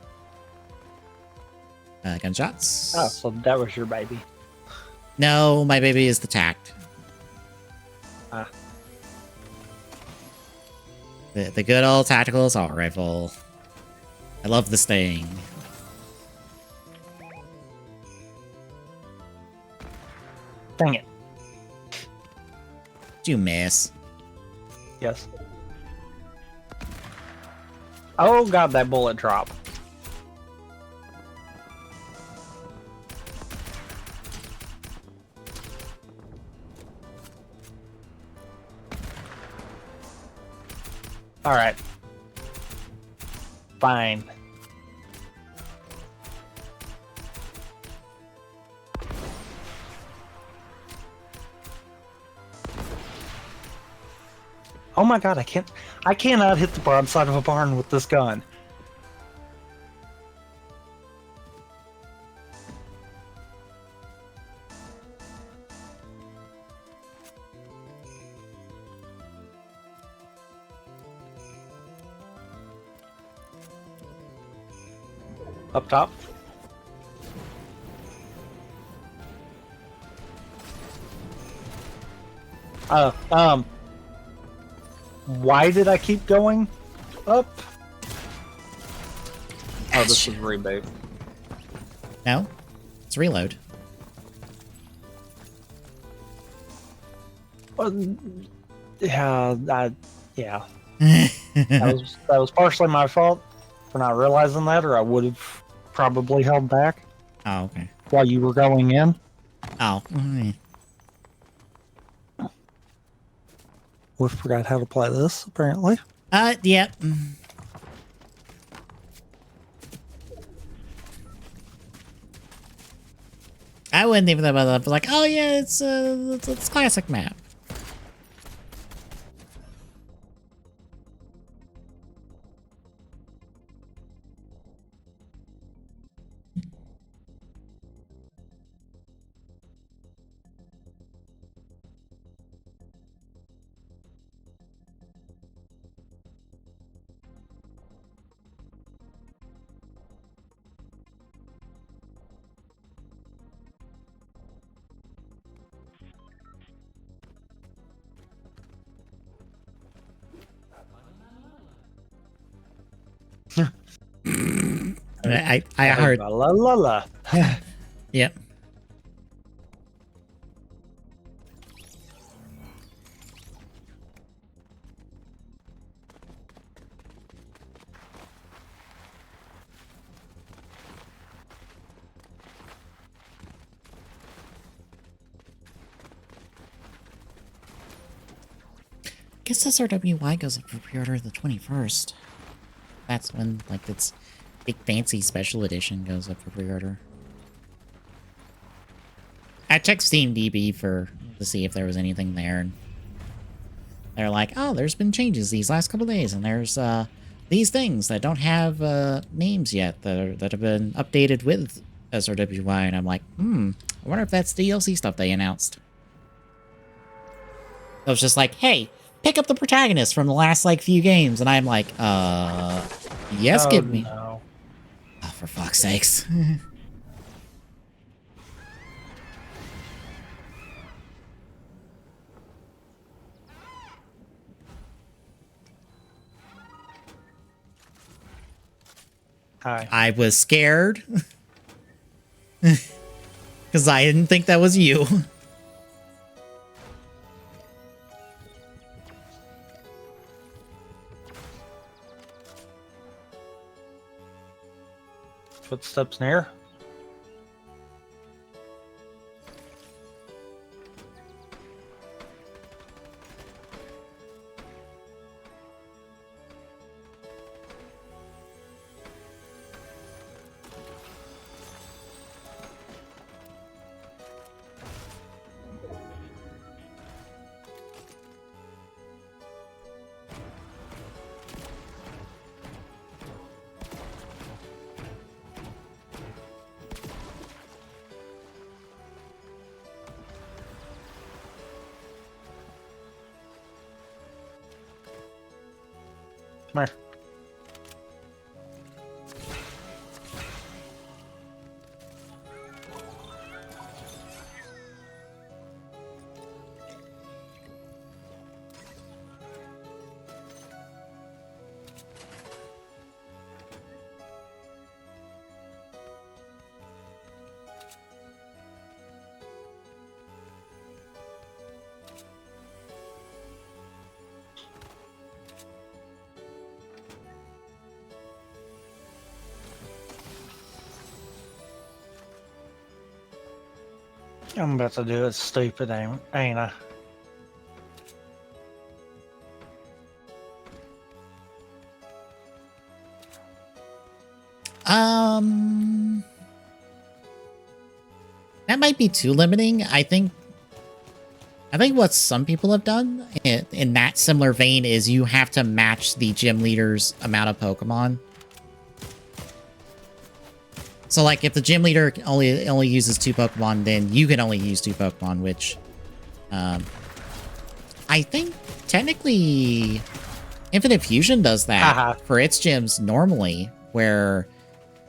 Gunshots. Oh, so that was your baby. No, my baby is the tact. Ah. The good old tactical assault rifle. I love this thing. Dang it. Did you miss? Yes. Oh god, that bullet drop. Alright. Fine. Oh my god, I cannot hit the broadside of a barn with this gun. Up top. Why did I keep going up? Oh, this is reboot. No? It's reload. Yeah, yeah. that was partially my fault for not realizing that, or I would have probably held back. Oh, okay. While you were going in. Oh. We forgot how to play this, apparently. Yeah. I wouldn't even think about that. Like, oh yeah, it's classic map. I heard. La la la. Yep. Guess SRWY goes up for pre-order the 21st. That's when, like, its big fancy special edition goes up for pre-order. I checked SteamDB to see if there was anything there, and they're like, oh, there's been changes these last couple days, and there's these things that don't have names yet that have been updated with SRWY, and I'm like, I wonder if that's DLC stuff they announced. I was just like, hey, pick up the protagonist from the last, like, few games, and I'm like, yes, give me. No. Oh, for fuck's sakes. Hi. I was scared. Because I didn't think that was you. Footsteps near. Come here. I'm about to do it stupid, ain't I? That might be too limiting. I think what some people have done in that similar vein is you have to match the gym leader's amount of Pokemon. So, like, if the gym leader only uses 2 Pokemon, then you can only use 2 Pokemon, which, I think technically Infinite Fusion does that for its gyms normally, where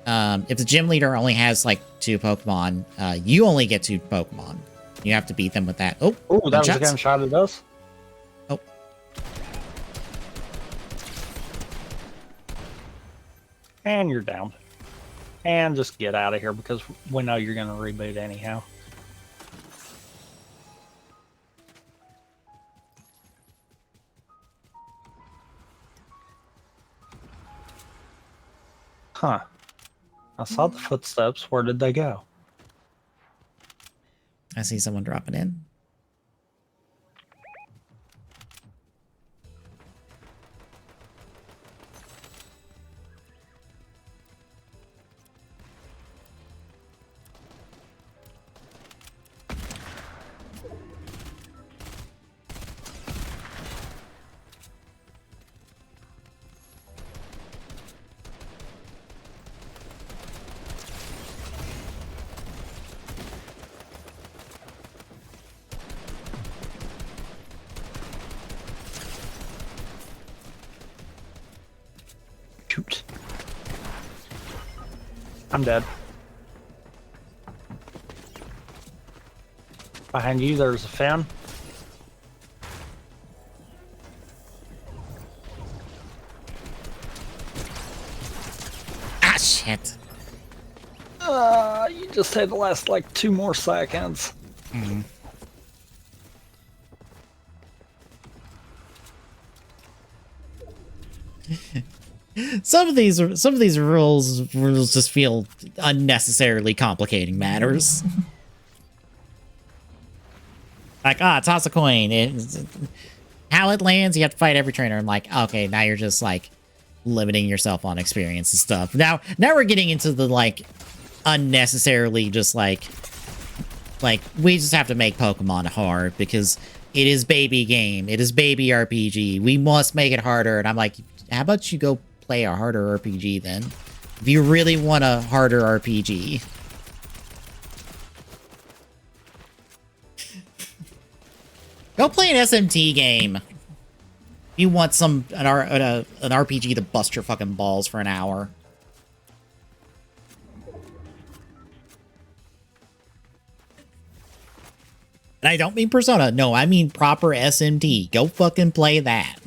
if the gym leader only has like 2 Pokemon, you only get 2 Pokemon. You have to beat them with that. Oh, that was a gunshot at us. Oh. And you're down. And just get out of here because we know you're going to reboot anyhow. Huh. I saw the footsteps. Where did they go? I see someone dropping in. Shoot. I'm dead. Behind you, there's a fan. Ah, shit. You just had to last like 2 more seconds. Mm-hmm. Some of these rules just feel unnecessarily complicating matters. Like, toss a coin. How it lands, you have to fight every trainer. I'm like, okay, now you're just like limiting yourself on experience and stuff. Now we're getting into the like unnecessarily just like we just have to make Pokemon hard because it is baby game. It is baby RPG. We must make it harder. And I'm like, how about you go play a harder RPG then? If you really want a harder RPG. Go play an SMT game. You want an RPG to bust your fucking balls for an hour. And I don't mean Persona. No, I mean proper SMT. Go fucking play that.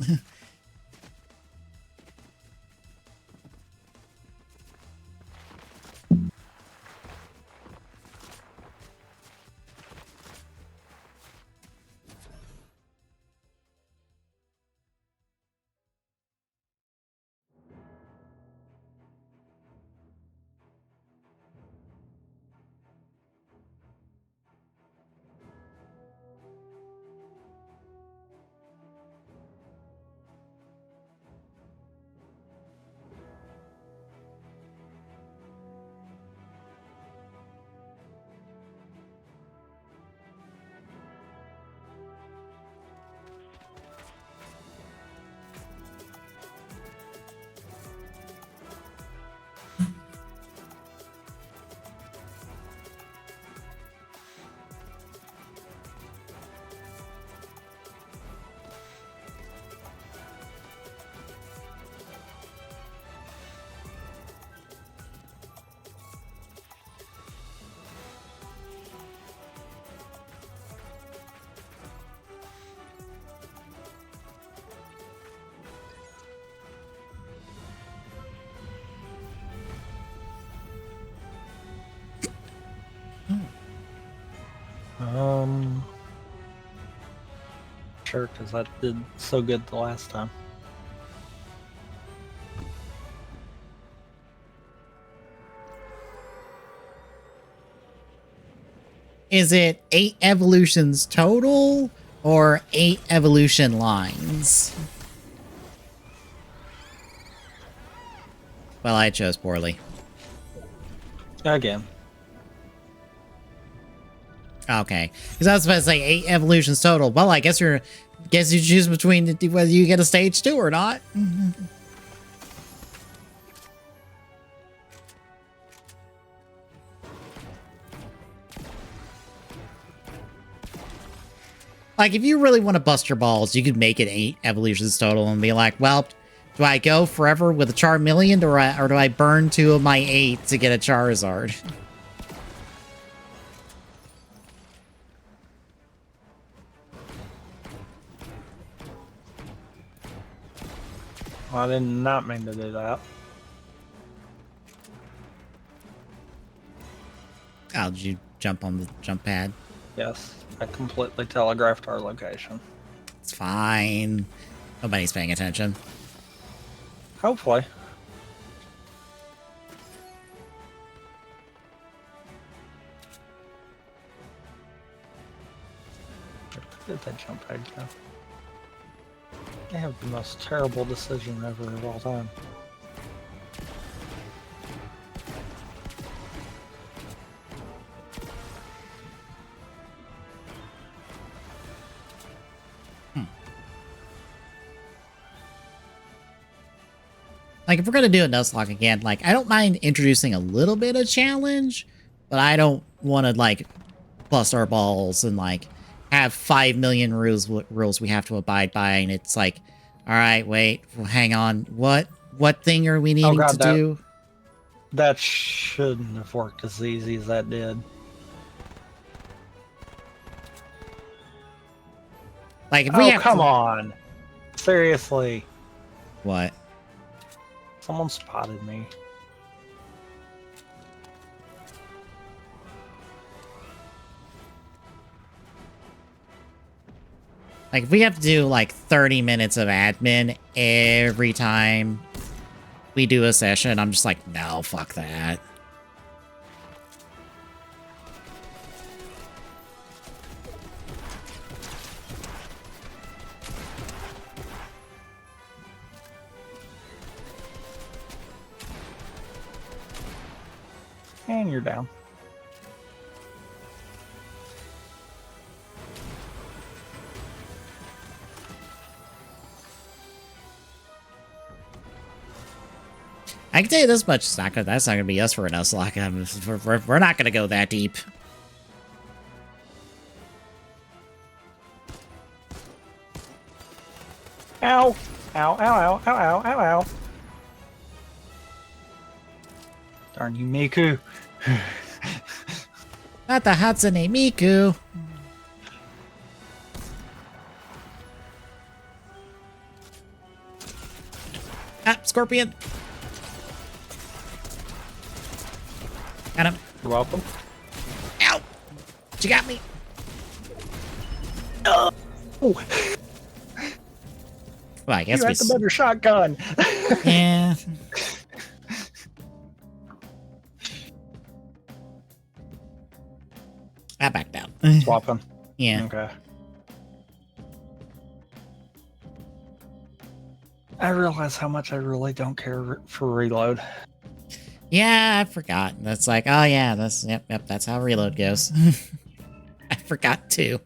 Sure, because I did so good the last time. Is it 8 evolutions total or 8 evolution lines? Well, I chose poorly. Again. Okay. Because I was supposed to say 8 evolutions total. Well, I guess you choose between whether you get a stage 2 or not. Like, if you really want to bust your balls, you could make it 8 evolutions total and be like, well, do I go forever with a Charmeleon or do I burn 2 of my 8 to get a Charizard? I did not mean to do that. Oh, did you jump on the jump pad? Yes, I completely telegraphed our location. It's fine. Nobody's paying attention. Hopefully. Where did that jump pad go? They have the most terrible decision ever of all time. Like, if we're gonna do a Nuzlocke again, like, I don't mind introducing a little bit of challenge, but I don't want to, like, bust our balls and, like, have 5 million rules we have to abide by, and it's like, all right, wait, hang on, what thing are we needing to do? That shouldn't have worked as easy as that did. Like, if we have come on. Seriously. What? Someone spotted me. Like, if we have to do, like, 30 minutes of admin every time we do a session, I'm just like, no, fuck that. And you're down. I can tell you this much: that's not gonna be us for a Nuzlocke. We're not gonna go that deep. Ow! Ow! Ow! Ow! Ow! Ow! Ow! Ow! Darn you, Miku! Not the Hatsune Miku. Ah, Scorpion. Got him. You're welcome. Ow! You got me. Oh! Well, I guess you had the better shotgun. Yeah. I backed out. Swapping. Yeah. Okay. I realize how much I really don't care for reload. Yeah, I forgot. That's like, oh yeah, yep, that's how reload goes. I forgot too.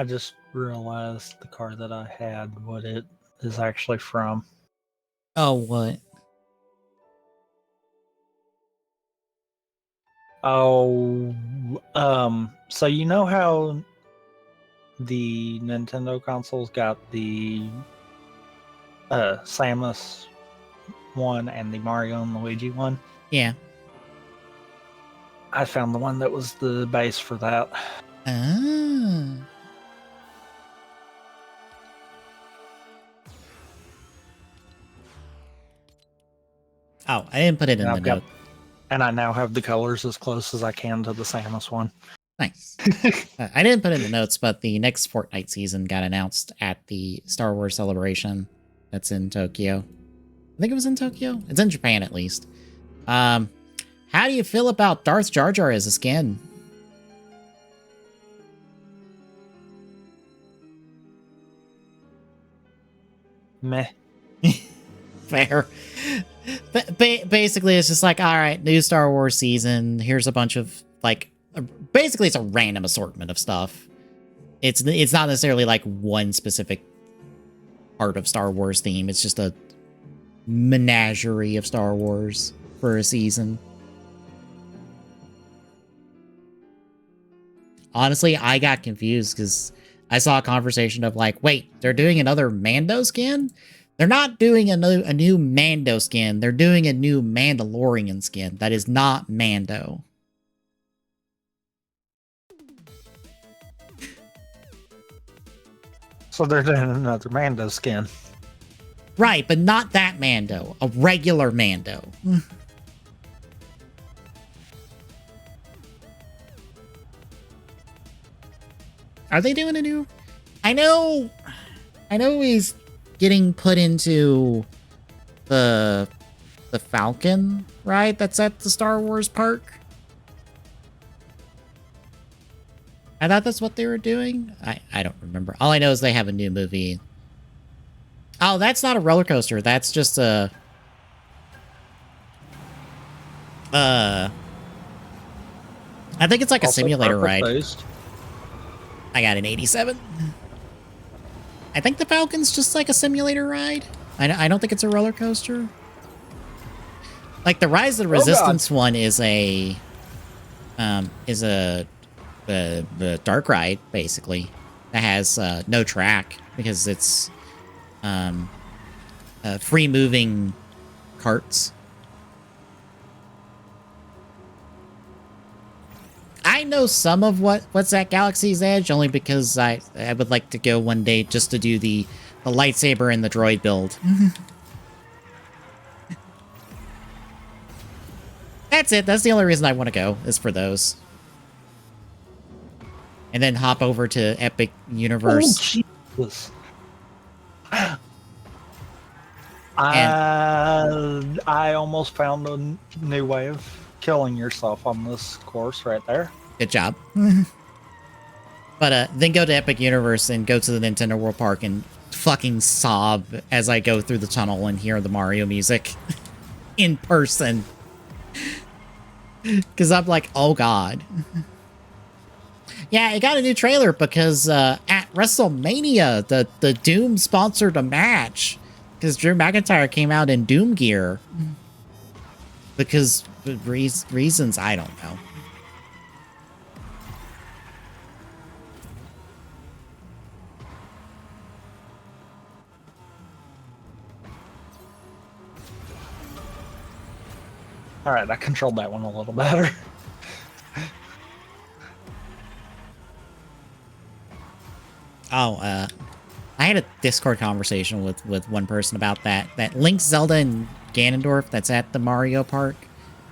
I just realized the car that I had, what it is actually from. Oh, what? Oh, so you know how the Nintendo consoles got the Samus one and the Mario and Luigi one? Yeah. I found the one that was the base for that. Ah. Oh, I didn't put it in the note. And I now have the colors as close as I can to the Samus one. Nice. I didn't put it in the notes, but the next Fortnite season got announced at the Star Wars Celebration that's in Tokyo. I think it was in Tokyo. It's in Japan, at least. How do you feel about Darth Jar Jar as a skin? Meh. Fair. Basically, it's just like, all right, new Star Wars season. Here's a bunch of, like, basically it's a random assortment of stuff. It's not necessarily like one specific part of Star Wars theme. It's just a menagerie of Star Wars for a season. Honestly, I got confused because I saw a conversation of like, wait, they're doing another Mando skin? They're not doing a new Mando skin. They're doing a new Mandalorian skin. That is not Mando. So they're doing another Mando skin. Right, but not that Mando. A regular Mando. Are they doing a new... I know he's getting put into the Falcon, right? That's at the Star Wars park. I thought that's what they were doing. I don't remember. All I know is they have a new movie. Oh, that's not a roller coaster. That's just a... I think it's like also a simulator ride. Based. I got an 87. I think the Falcon's just like a simulator ride. I don't think it's a roller coaster. Like the Rise of the Resistance one is a the dark ride basically that has no track because it's free moving carts. I know some of what's at Galaxy's Edge only because I would like to go one day just to do the lightsaber and the droid build. That's it. That's the only reason I want to go is for those. And then hop over to Epic Universe. Oh, Jesus. I almost found a new way of killing yourself on this course right there. Good job. But then go to Epic Universe and go to the Nintendo World Park and fucking sob as I go through the tunnel and hear the Mario music in person. Because I'm like, oh god. Yeah, it got a new trailer because at WrestleMania, the Doom sponsored a match. Because Drew McIntyre came out in Doom gear. Because reasons, I don't know. All right, I controlled that one a little better. Oh, I had a Discord conversation with one person about that Link, Zelda, and Ganondorf that's at the Mario Park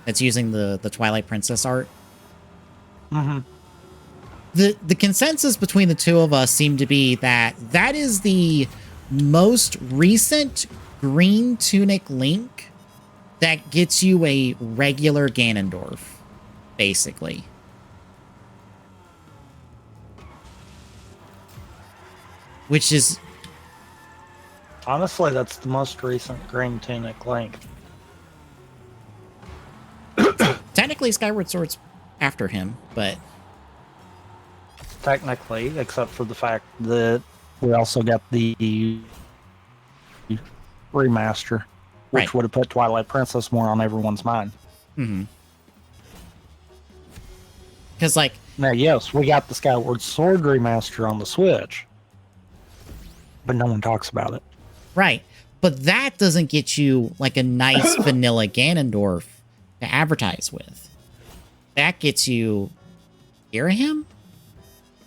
that's using the Twilight Princess art. Mm-hmm. The consensus between the two of us seemed to be that is the most recent green tunic Link that gets you a regular Ganondorf, basically. Which is... honestly, that's the most recent green tunic Link. Technically, Skyward Sword's after him, but... technically, except for the fact that we also got the remaster, which Right. would have put Twilight Princess more on everyone's mind. Mm-hmm. Because, like... Now, yes, we got the Skyward Sword remaster on the Switch, but no one talks about it. Right. But that doesn't get you, like, a nice vanilla Ganondorf to advertise with. That gets you Irahim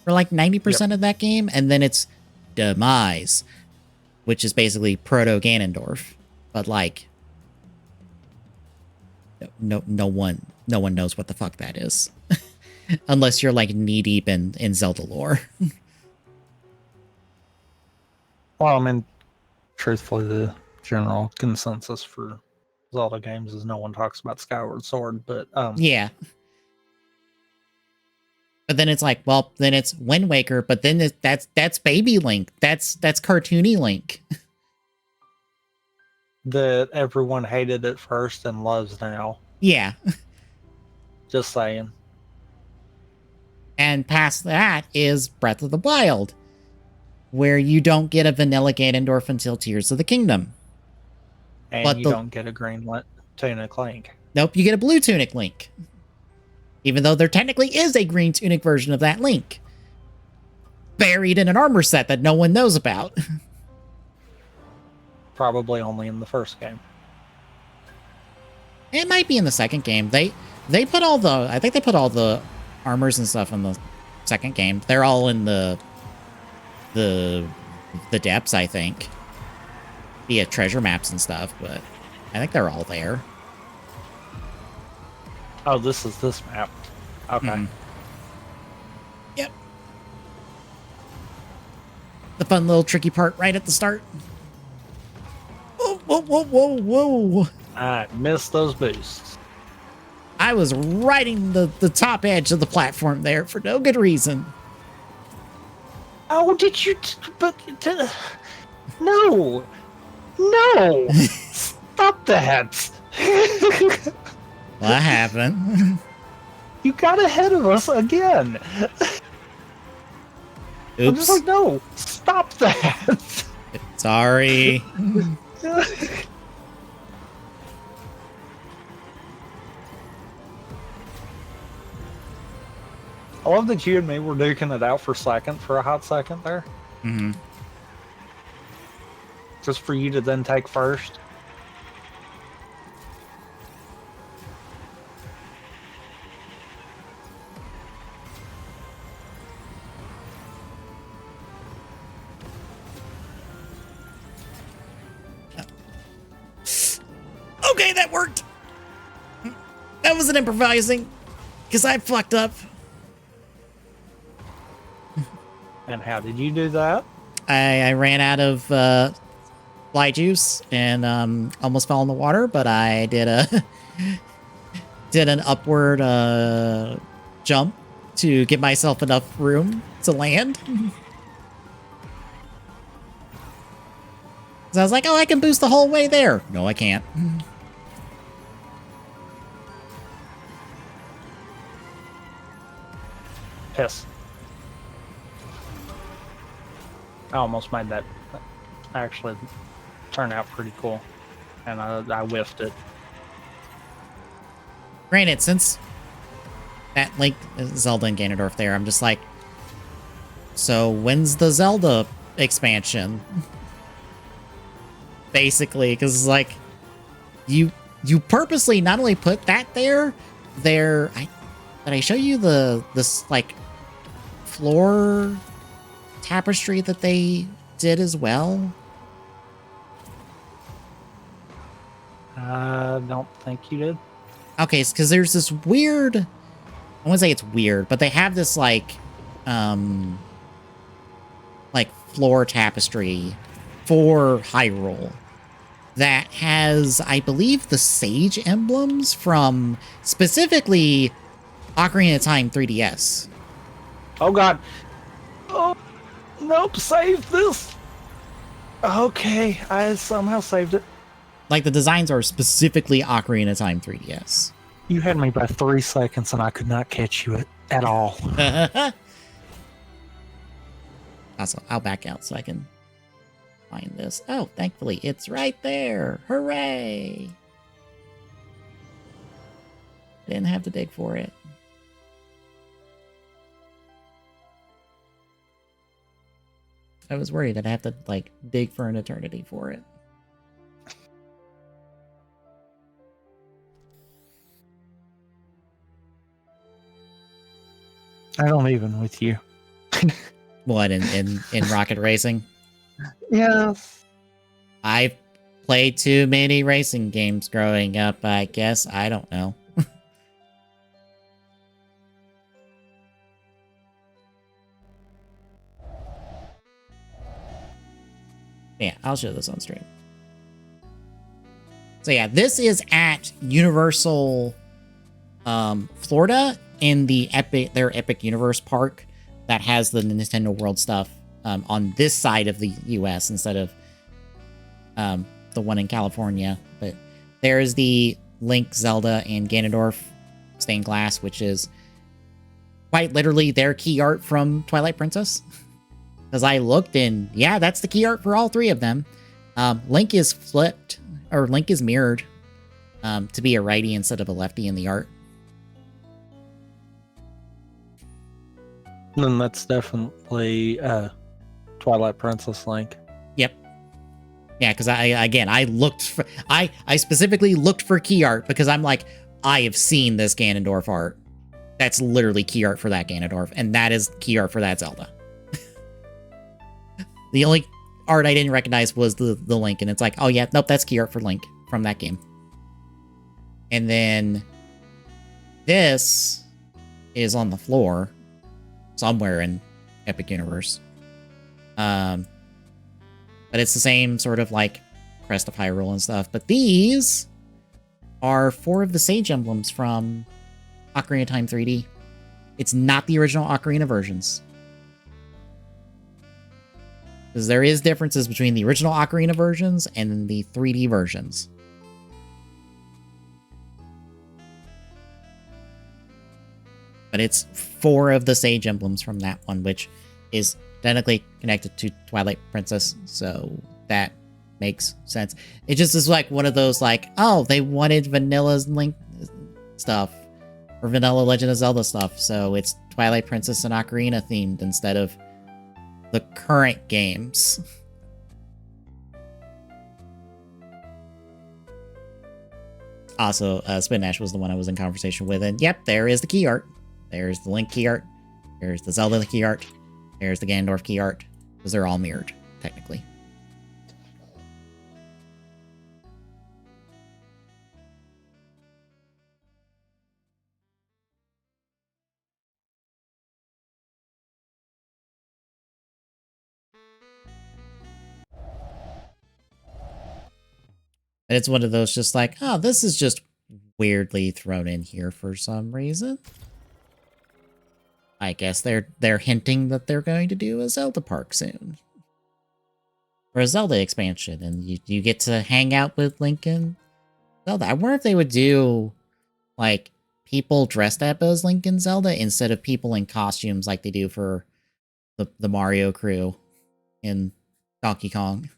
for, like, 90% of that game, and then it's Demise, which is basically Proto Ganondorf. But, like, no one knows what the fuck that is. Unless you're, like, knee-deep in Zelda lore. Well, I mean, truthfully, the general consensus for Zelda games is no one talks about Skyward Sword, but yeah. But then it's like, well, then it's Wind Waker, but then that's Baby Link. That's cartoony Link. that everyone hated at first and loves now. Yeah. Just saying. And past that is Breath of the Wild, where you don't get a vanilla Ganondorf until Tears of the Kingdom. And but you don't get a green Tunic Link. Nope, you get a blue Tunic Link. Even though there technically is a green Tunic version of that Link. Buried in an armor set that no one knows about. Probably only in the first game. It might be in the second game. They put all the... I think they put all the armors and stuff in the second game. They're all in the depths, I think. Via treasure maps and stuff, but I think they're all there. Oh, this is this map. Okay. Mm-hmm. Yep. The fun little tricky part right at the start. Whoa, whoa, whoa, whoa, whoa. I missed those boosts. I was riding the top edge of the platform there for no good reason. Oh, did you... No! No! Stop that! What happened? You got ahead of us again! Oops. I'm just like, no! Stop that! Sorry. I love that you and me were duking it out for a hot second there. Mm-hmm. Just for you to then take first. Okay, that worked. That wasn't improvising, because I fucked up. And how did you do that? I ran out of fly juice and almost fell in the water, but I did an upward jump to give myself enough room to land. So I was like, oh, I can boost the whole way there. No, I can't. Piss. I almost made that actually turn out pretty cool. And I whiffed it. Granted, since that Link, Zelda, and Ganondorf there, I'm just like, so when's the Zelda expansion? Basically, because it's like, you purposely not only put that there, did I show you this like floor tapestry that they did as well? I don't think you did. Okay, it's because there's this weird... I wouldn't say it's weird, but they have this like floor tapestry for Hyrule that has, I believe, the Sage emblems from specifically Ocarina of Time 3DS. Oh god. Oh, nope, save this. Okay, I somehow saved it. Like, the designs are specifically Ocarina of Time 3DS. You had me by 3 seconds and I could not catch you at all. Also, I'll back out so I can find this. Oh, thankfully, it's right there. Hooray! Didn't have to dig for it. I was worried I'd have to, like, dig for an eternity for it. I don't even with you. What, in rocket racing? Yes. I've played too many racing games growing up, I guess. I don't know. Yeah, I'll show this on stream. So yeah, this is at Universal Florida in the their Epic Universe park that has the Nintendo World stuff on this side of the US instead of the one in California. But there's the Link, Zelda, and Ganondorf stained glass, which is quite literally their key art from Twilight Princess. Because I looked and yeah, that's the key art for all three of them. Link is flipped, or Link is mirrored to be a righty instead of a lefty in the art. Then that's definitely Twilight Princess Link. Yep. Yeah, because I looked for, I specifically looked for key art because I'm like, I have seen this Ganondorf art. That's literally key art for that Ganondorf, and that is key art for that Zelda. The only art I didn't recognize was the Link, and it's like, oh yeah, nope, that's key art for Link from that game. And then this is on the floor somewhere in Epic Universe. But it's the same sort of like Crest of Hyrule and stuff. But these are 4 of the Sage emblems from Ocarina of Time 3D. It's not the original Ocarina versions. Because there is differences between the original Ocarina versions and the 3D versions. But it's 4 of the Sage emblems from that one, which is technically connected to Twilight Princess, so that makes sense. It just is like one of those like, oh, they wanted Vanilla's Link stuff, or Vanilla Legend of Zelda stuff, so it's Twilight Princess and Ocarina themed instead of the current games. Also, Spinash was the one I was in conversation with, and yep, there is the key art. There's the Link key art. There's the Zelda key art. There's the Ganondorf key art. Because they're all mirrored, technically. And it's one of those just like, oh, this is just weirdly thrown in here for some reason. I guess they're hinting that they're going to do a Zelda park soon. Or a Zelda expansion, and you get to hang out with Link and Zelda. I wonder if they would do, like, people dressed up as Link and Zelda instead of people in costumes like they do for the Mario crew in Donkey Kong.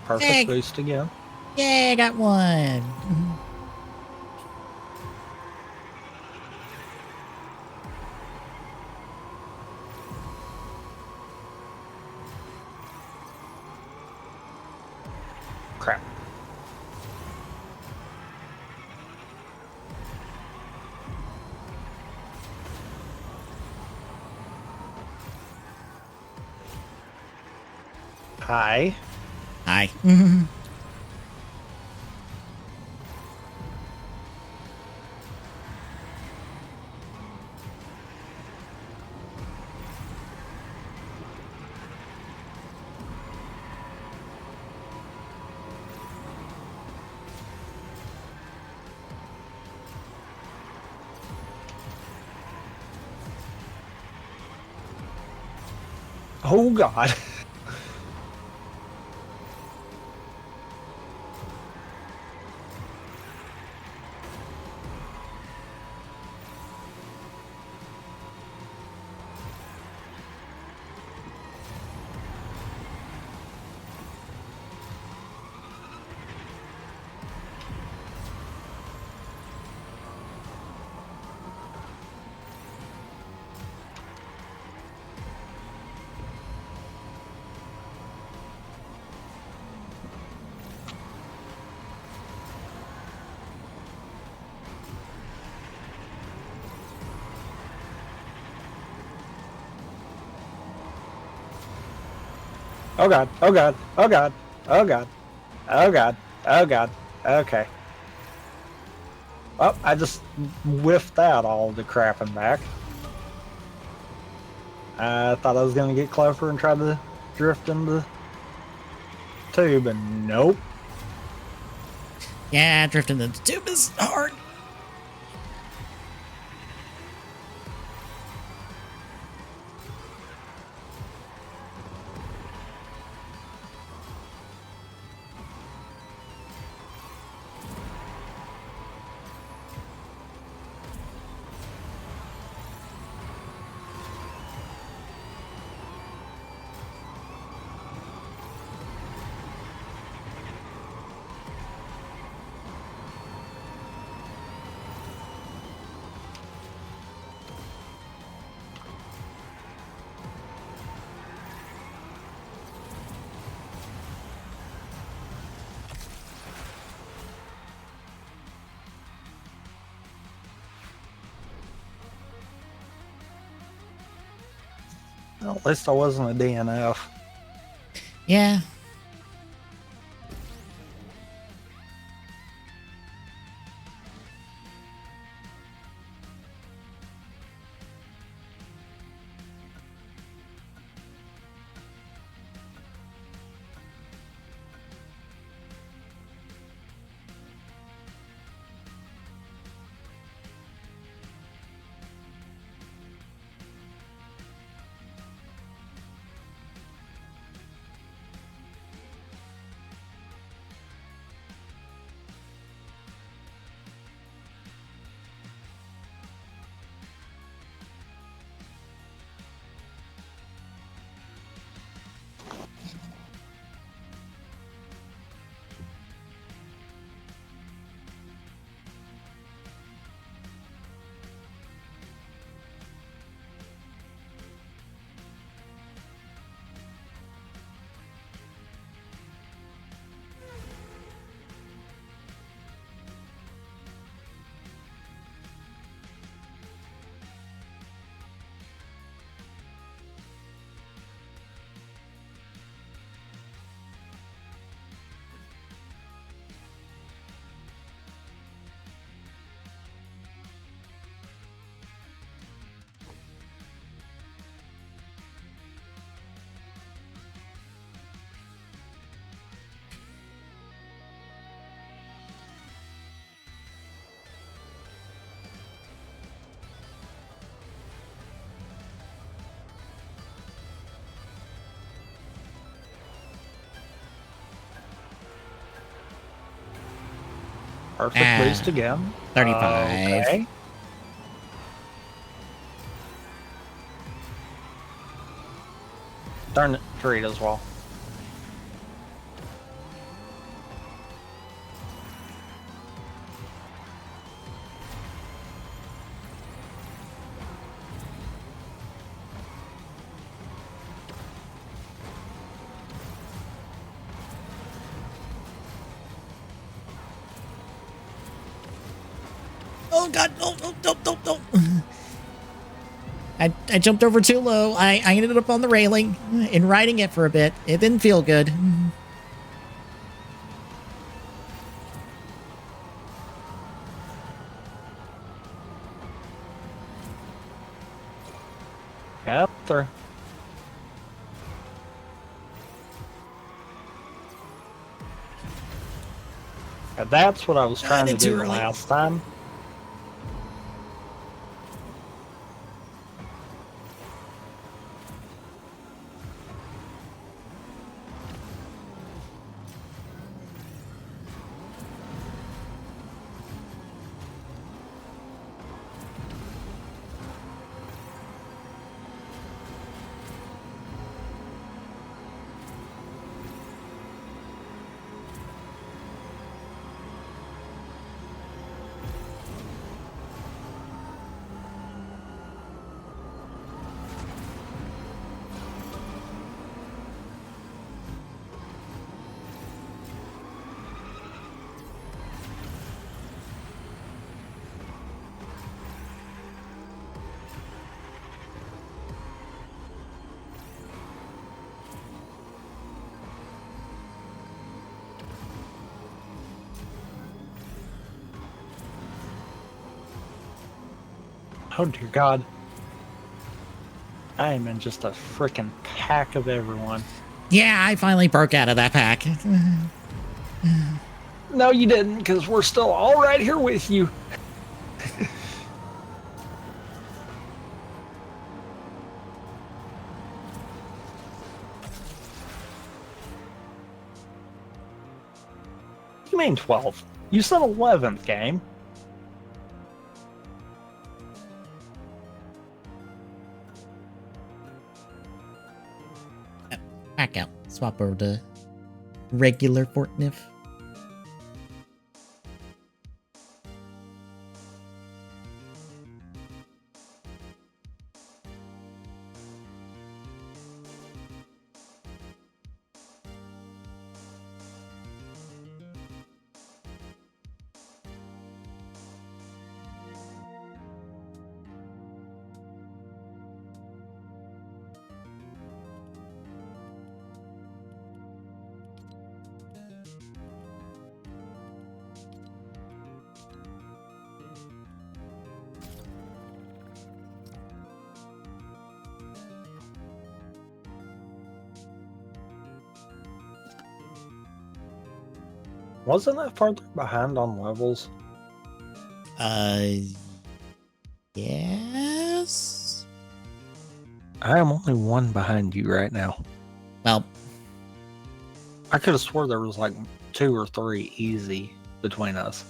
Perfect boost again. Yay, I got one! Crap. Hi. Hi. Oh, God. Oh, God. Oh, God. Oh, God. Oh, God. Oh, God. Oh, God. Okay. Oh, I just whiffed out all the crap and back. I thought I was going to get closer and try to drift into the tube, and nope. Yeah, drifting the tube is hard. Well, at least I wasn't a DNF. Yeah. Perfect boost again. 35. Okay. Darn it, treat as well. Oh god, no, no, don't. I jumped over too low. I ended up on the railing and riding it for a bit. It didn't feel good. Yep, there. That's what I was trying to do last time. Oh dear God. I am in just a freaking pack of everyone. Yeah, I finally broke out of that pack. No, you didn't, because we're still all right here with you. What do you mean 12? You said 11th game. Back out. Swap over to regular Fortnife. Wasn't that farther behind on levels? Yes? I am only one behind you right now. Well, I could have swore there was like 2 or 3 easy between us.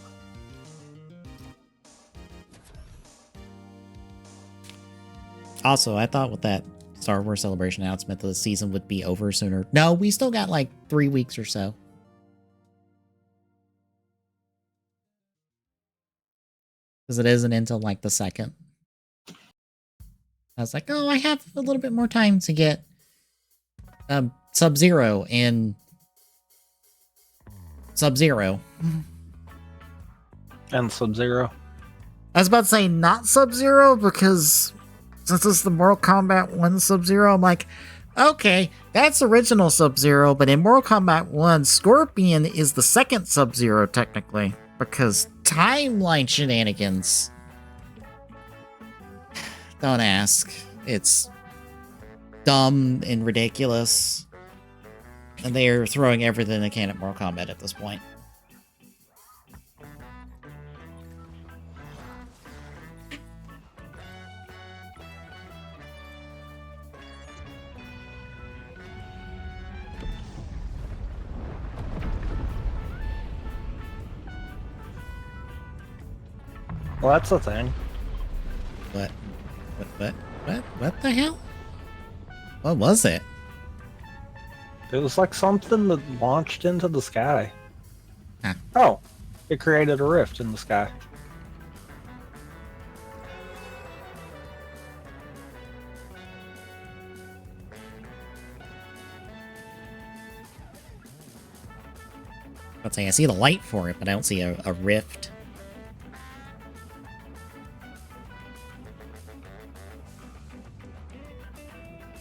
also, I thought with that Star Wars Celebration announcement the season would be over sooner. No, we still got like 3 weeks or so. Because it isn't until like the 2nd. I was like, oh, I have a little bit more time to get Sub-Zero and Sub-Zero. And Sub-Zero. I was about to say not Sub-Zero because since it's the Mortal Kombat 1 Sub-Zero, I'm like, okay, that's original Sub-Zero, but in Mortal Kombat 1, Scorpion is the second Sub-Zero technically because timeline shenanigans. Don't ask. It's dumb and ridiculous. And they're throwing everything they can at Mortal Kombat at this point. Well, that's the thing. What the hell? What was it? It was like something that launched into the sky. Huh. Oh, it created a rift in the sky. I'd say I see the light for it, but I don't see a rift.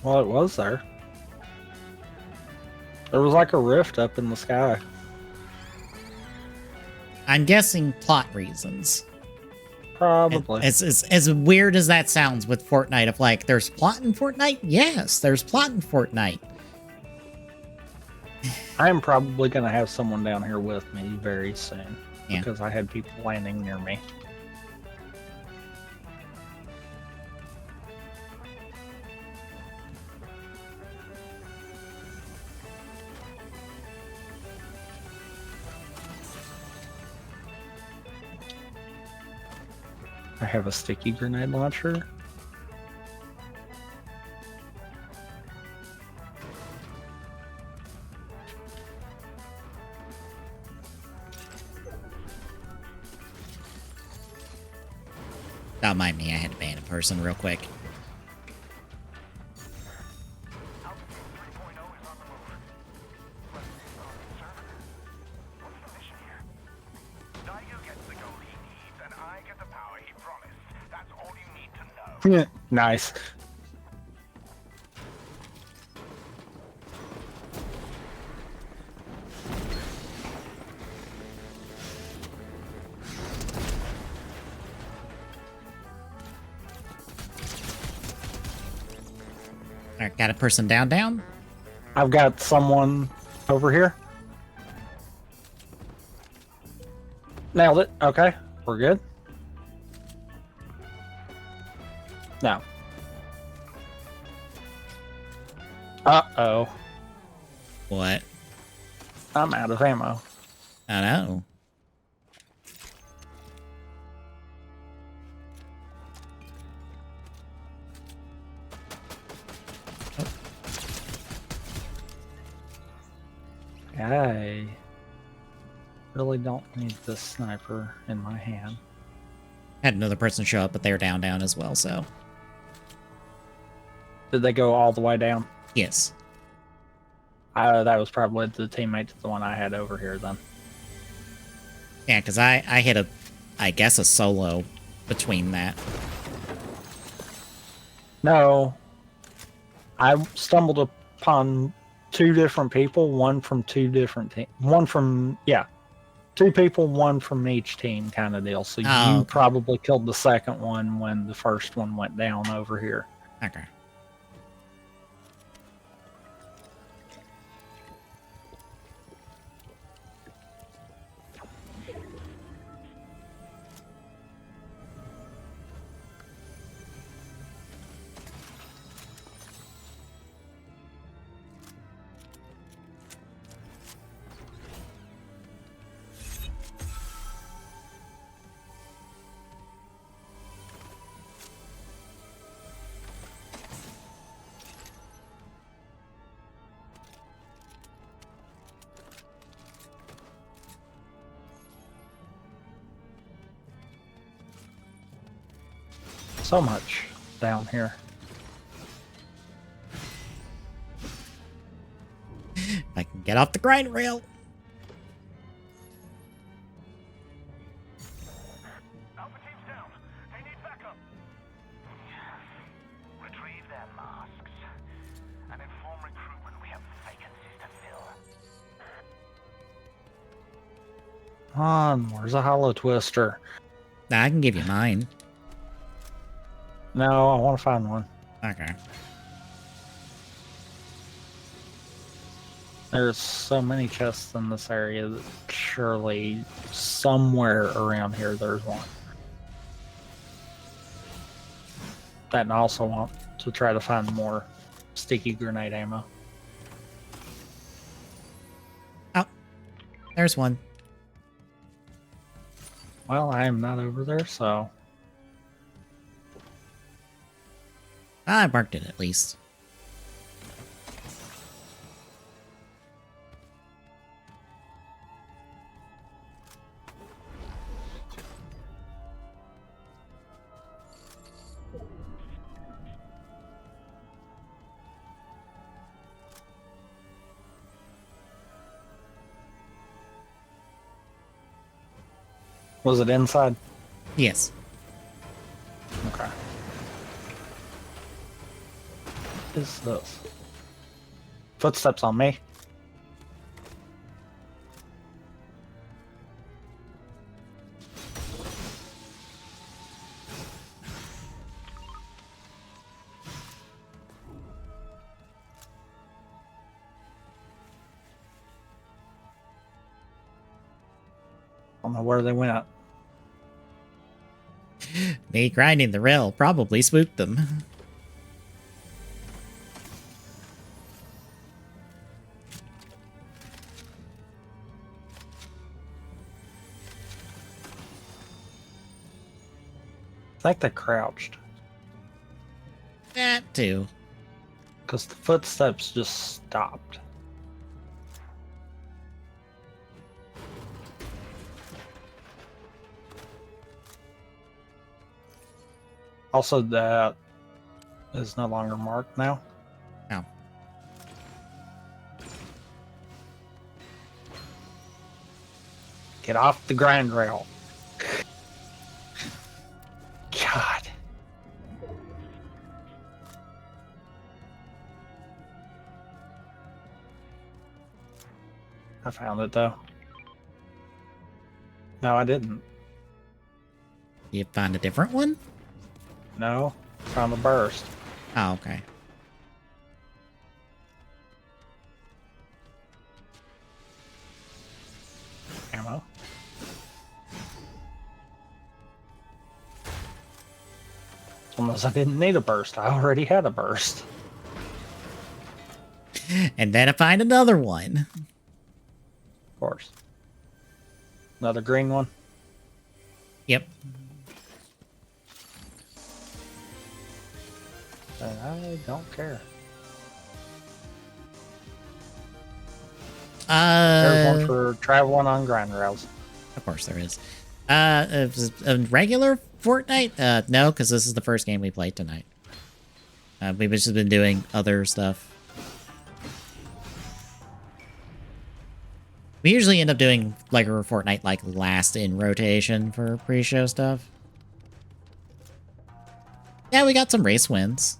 Well, it was there. There was like a rift up in the sky. I'm guessing plot reasons. Probably. As weird as that sounds with Fortnite, of like, there's plot in Fortnite? Yes, there's plot in Fortnite. I am probably going to have someone down here with me very soon. Yeah. Because I had people landing near me. I have a sticky grenade launcher. Don't mind me, I had to ban a person real quick. Yeah, nice. Alright, got a person down. I've got someone over here. Nailed it. Okay, we're good. No. Uh-oh. What? I'm out of ammo. I know. I really don't need this sniper in my hand. Had another person show up, but they're down as well, so. Did they go all the way down? Yes. That was probably the teammate to the one I had over here then. Yeah, because I hit I guess a solo between that. No. I stumbled upon two different people, one from two different teams. Two people, one from each team kind of deal. So you probably killed the second one when the first one went down over here. Okay. So much down here. I can get off the grind rail. Alpha team's down. They need backup. Retrieve their masks and inform recruitment we have vacancies to fill. Come on, where's a hollow twister? Nah, I can give you mine. No, I want to find one. Okay. There's so many chests in this area that surely somewhere around here there's one. That and I also want to try to find more sticky grenade ammo. Oh, there's one. Well, I am not over there, so... I marked it at least. Was it inside? Yes. Okay. is this? Footsteps on me. I don't know where they went. Me grinding the rail probably spooked them. I think they crouched. That too. Because the footsteps just stopped. Also, that is no longer marked now. No. Get off the grind rail. God. I found it though. No, I didn't. You found a different one? No, found a burst. Oh, okay. Ammo. Unless I didn't need a burst. I already had a burst. And then I find another one. Of course. Another green one. Yep. And I don't care. There's one for traveling on grind rails. Of course there is. A regular Fortnite? No, because this is the first game we played tonight. We've just been doing other stuff. We usually end up doing like a Fortnite like last in rotation for pre-show stuff. Yeah, we got some race wins.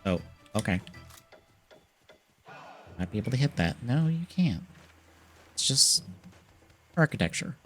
Oh, okay. Might be able to hit that. No, you can't. It's just architecture.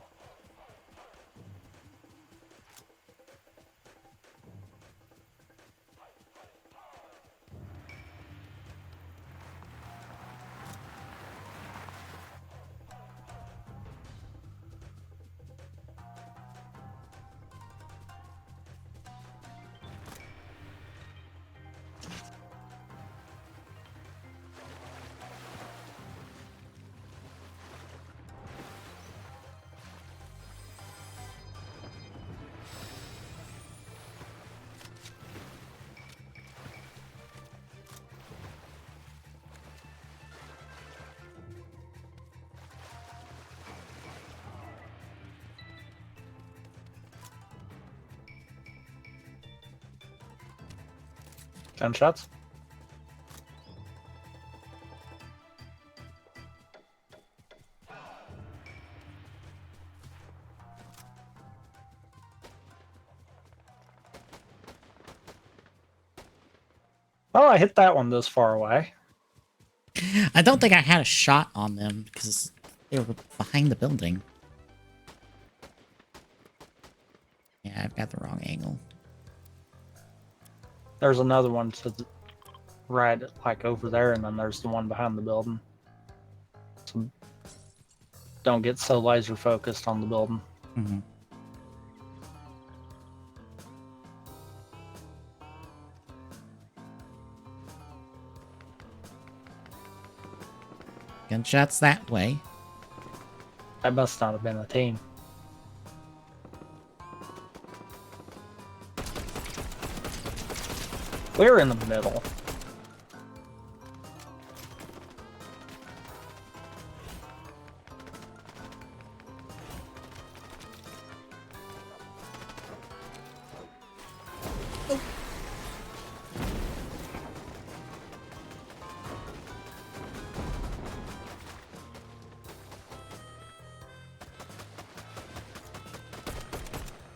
Gunshots? Oh, I hit that one this far away. I don't think I had a shot on them because they were behind the building. Yeah, I've got the wrong angle. There's another one to the right, like over there, and then there's the one behind the building. So don't get so laser focused on the building. Mm-hmm. Gunshots that way. That must not have been a team. We're in the middle.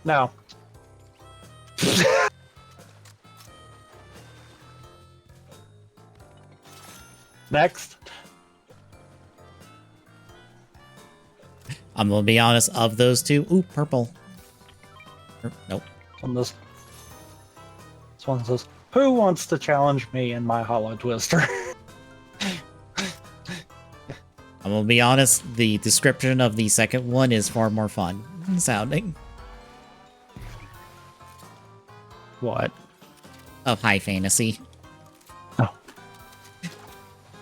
No. Next. I'm gonna be honest, of those two, ooh, purple. Nope. This one says, "Who wants to challenge me in my hollow twister?" I'm gonna be honest, the description of the second one is far more fun sounding. What? Of high fantasy.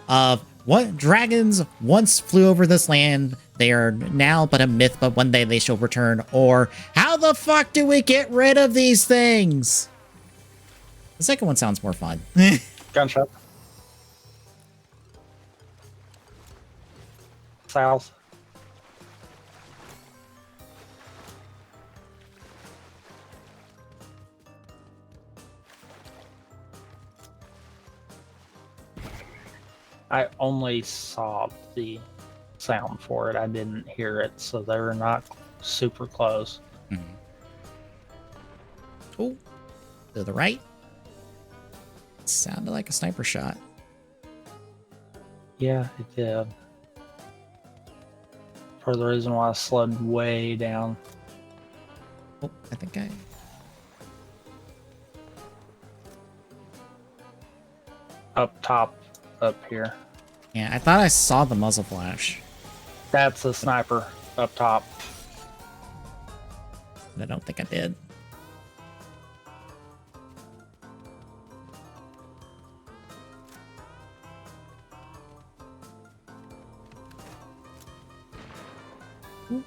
Oh. What dragons once flew over this land. They are now but a myth, but one day they shall return. Or, how the fuck do we get rid of these things? The second one sounds more fun. Gunshot. South. I only saw the sound for it. I didn't hear it, so they were not super close. Mm-hmm. Oh, to the right. It sounded like a sniper shot. Yeah, it did. For the reason why I slid way down. Oh, I think I... Up top, up here. Yeah, I thought I saw the muzzle flash. That's a sniper up top. But I don't think I did. Ooh.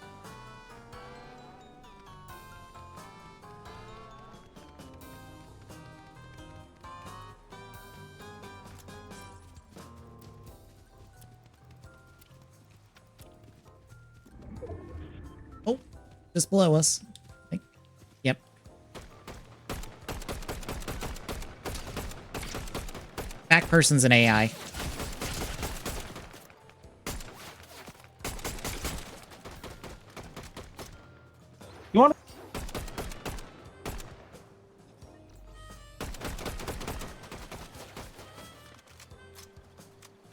Oh, just below us. I think. Yep. Back person's an AI. You want?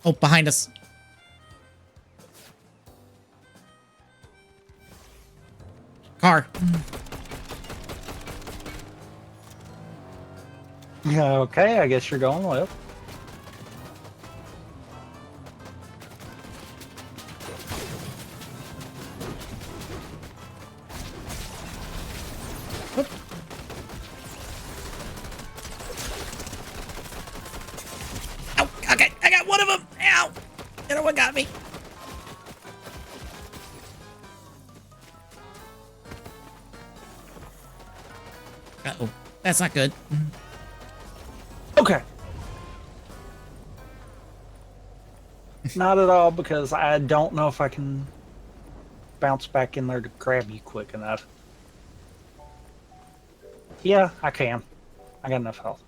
Oh, behind us. Car. Okay, I guess you're going with. Oh, okay, I got one of them. Ow! The other one got me. Uh-oh, that's not good. Okay. Not at all, because I don't know if I can bounce back in there to grab you quick enough. Yeah, I can. I got enough health.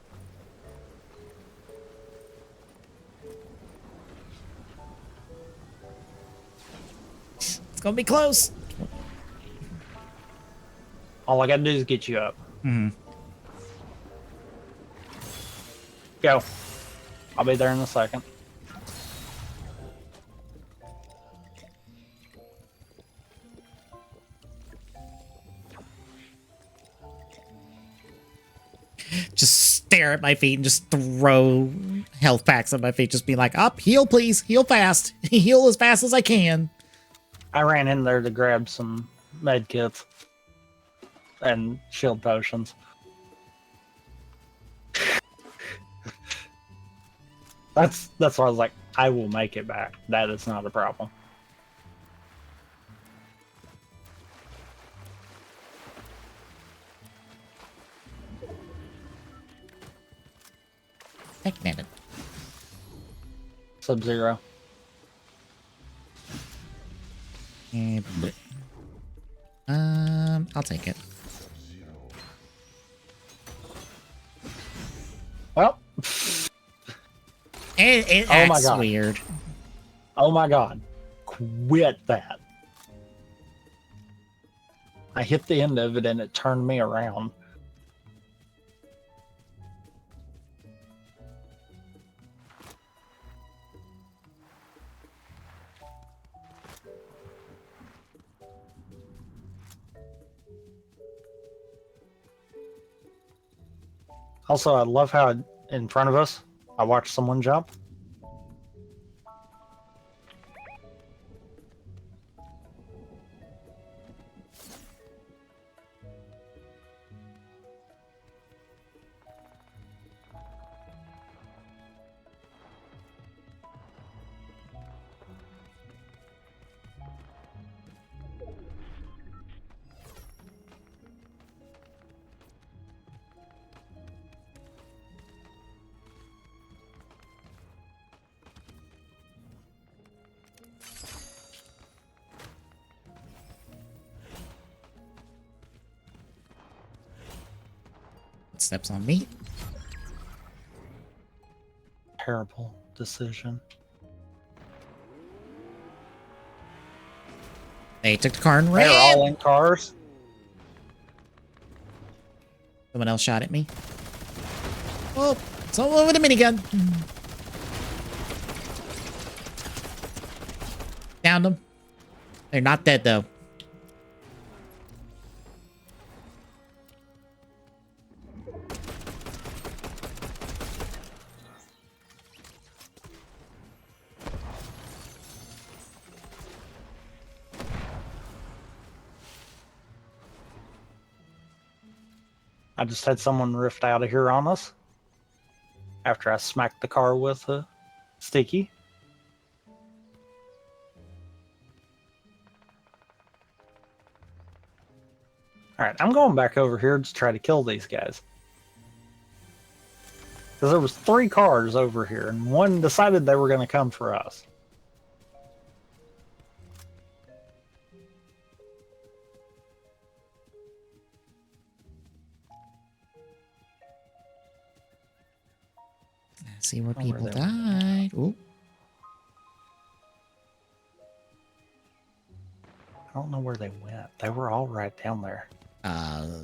It's gonna be close. All I gotta do is get you up. Mm-hmm. Go. I'll be there in a second. Just stare at my feet and just throw health packs at my feet. Just be like, up, heal, please. Heal fast. Heal as fast as I can. I ran in there to grab some med kits and shield potions. That's why I was like, I will make it back. That is not a problem. Checkmate. Sub-Zero. I'll take it. Well, It Oh my acts God. weird. oh my god. Quit that. I hit the end of it and it turned me around. Also, I love how in front of us, I watched someone jump. Steps on me. Terrible decision. They took the car and They're ran. all in cars. Someone else shot at me. Oh, someone with a minigun. Downed them. They're not dead though. I just had someone rift out of here on us after I smacked the car with a sticky. Alright, I'm going back over here to try to kill these guys. Because there was 3 cars over here, and one decided they were going to come for us. See where Oh, where people they died. Ooh. I don't know where they went. They were all right down there.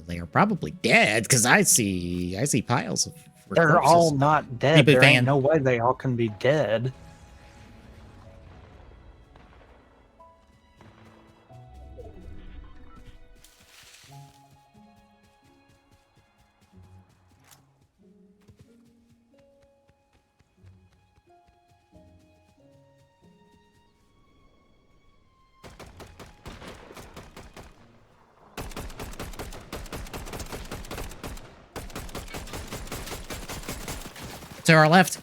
They are probably dead because I see piles of. They're corpses. all not dead. Reboot There van. ain't no way they all can be dead. To our left.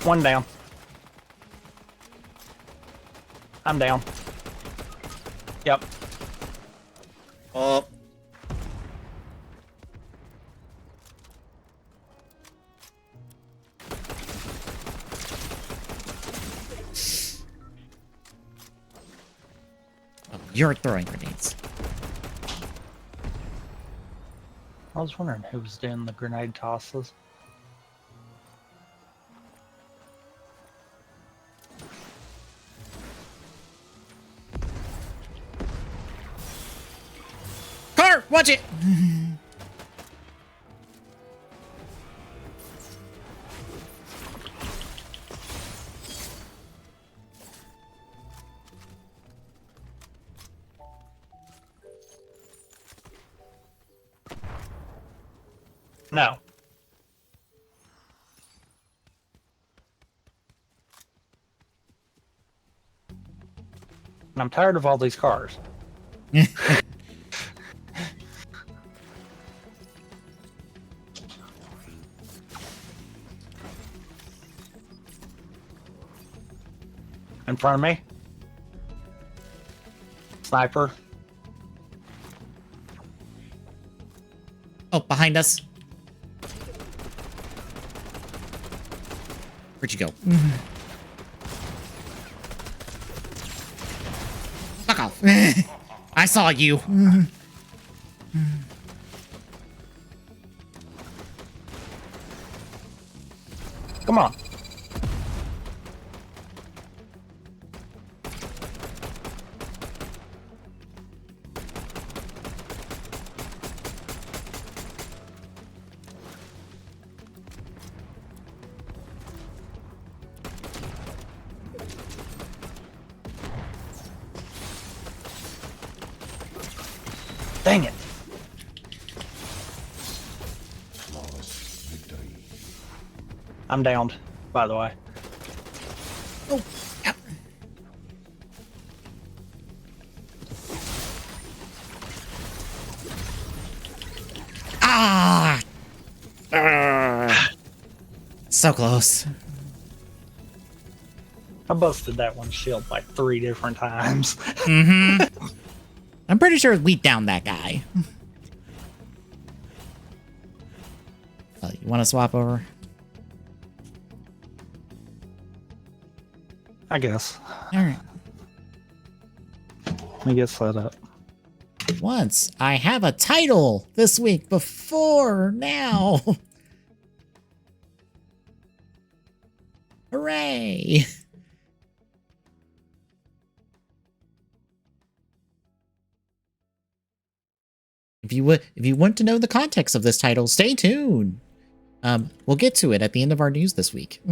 One down. I'm down. Yep. Oh. You're throwing grenades. I was wondering who was doing the grenade tosses. Car, watch it. No. And I'm tired of all these cars. In front of me. Sniper. Oh, behind us. Where'd you go? Fuck off. I saw you. Come on. Dang it. I'm downed, by the way. Oh, yep. Ah! So close. I busted that one's shield like 3 different times. Mm-hmm. I'm pretty sure we downed that guy. You want to swap over? I guess. All right. Let me get set up. Once I have a title this week before now. Hooray! If you want to know the context of this title, stay tuned. We'll get to it at the end of our news this week.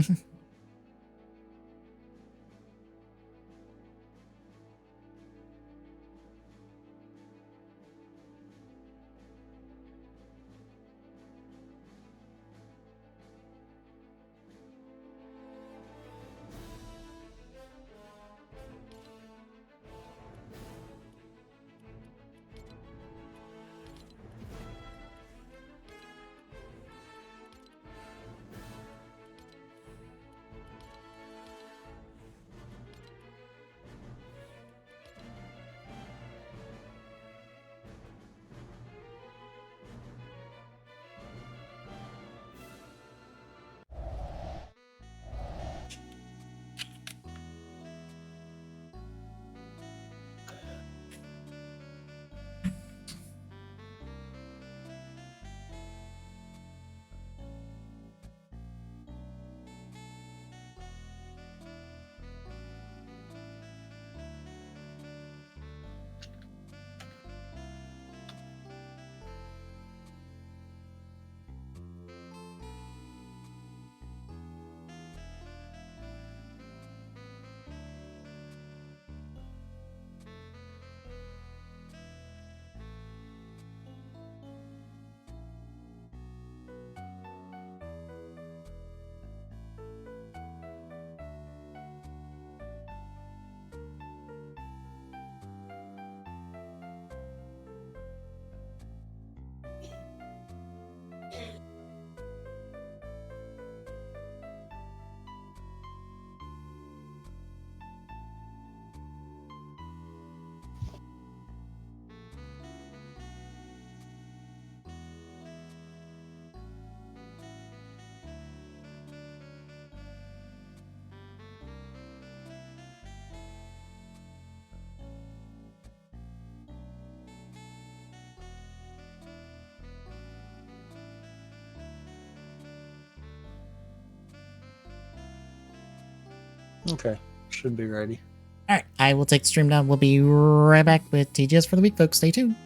Okay, should be ready. All right, I will take the stream down. We'll be right back with TGS for the week, folks. Stay tuned.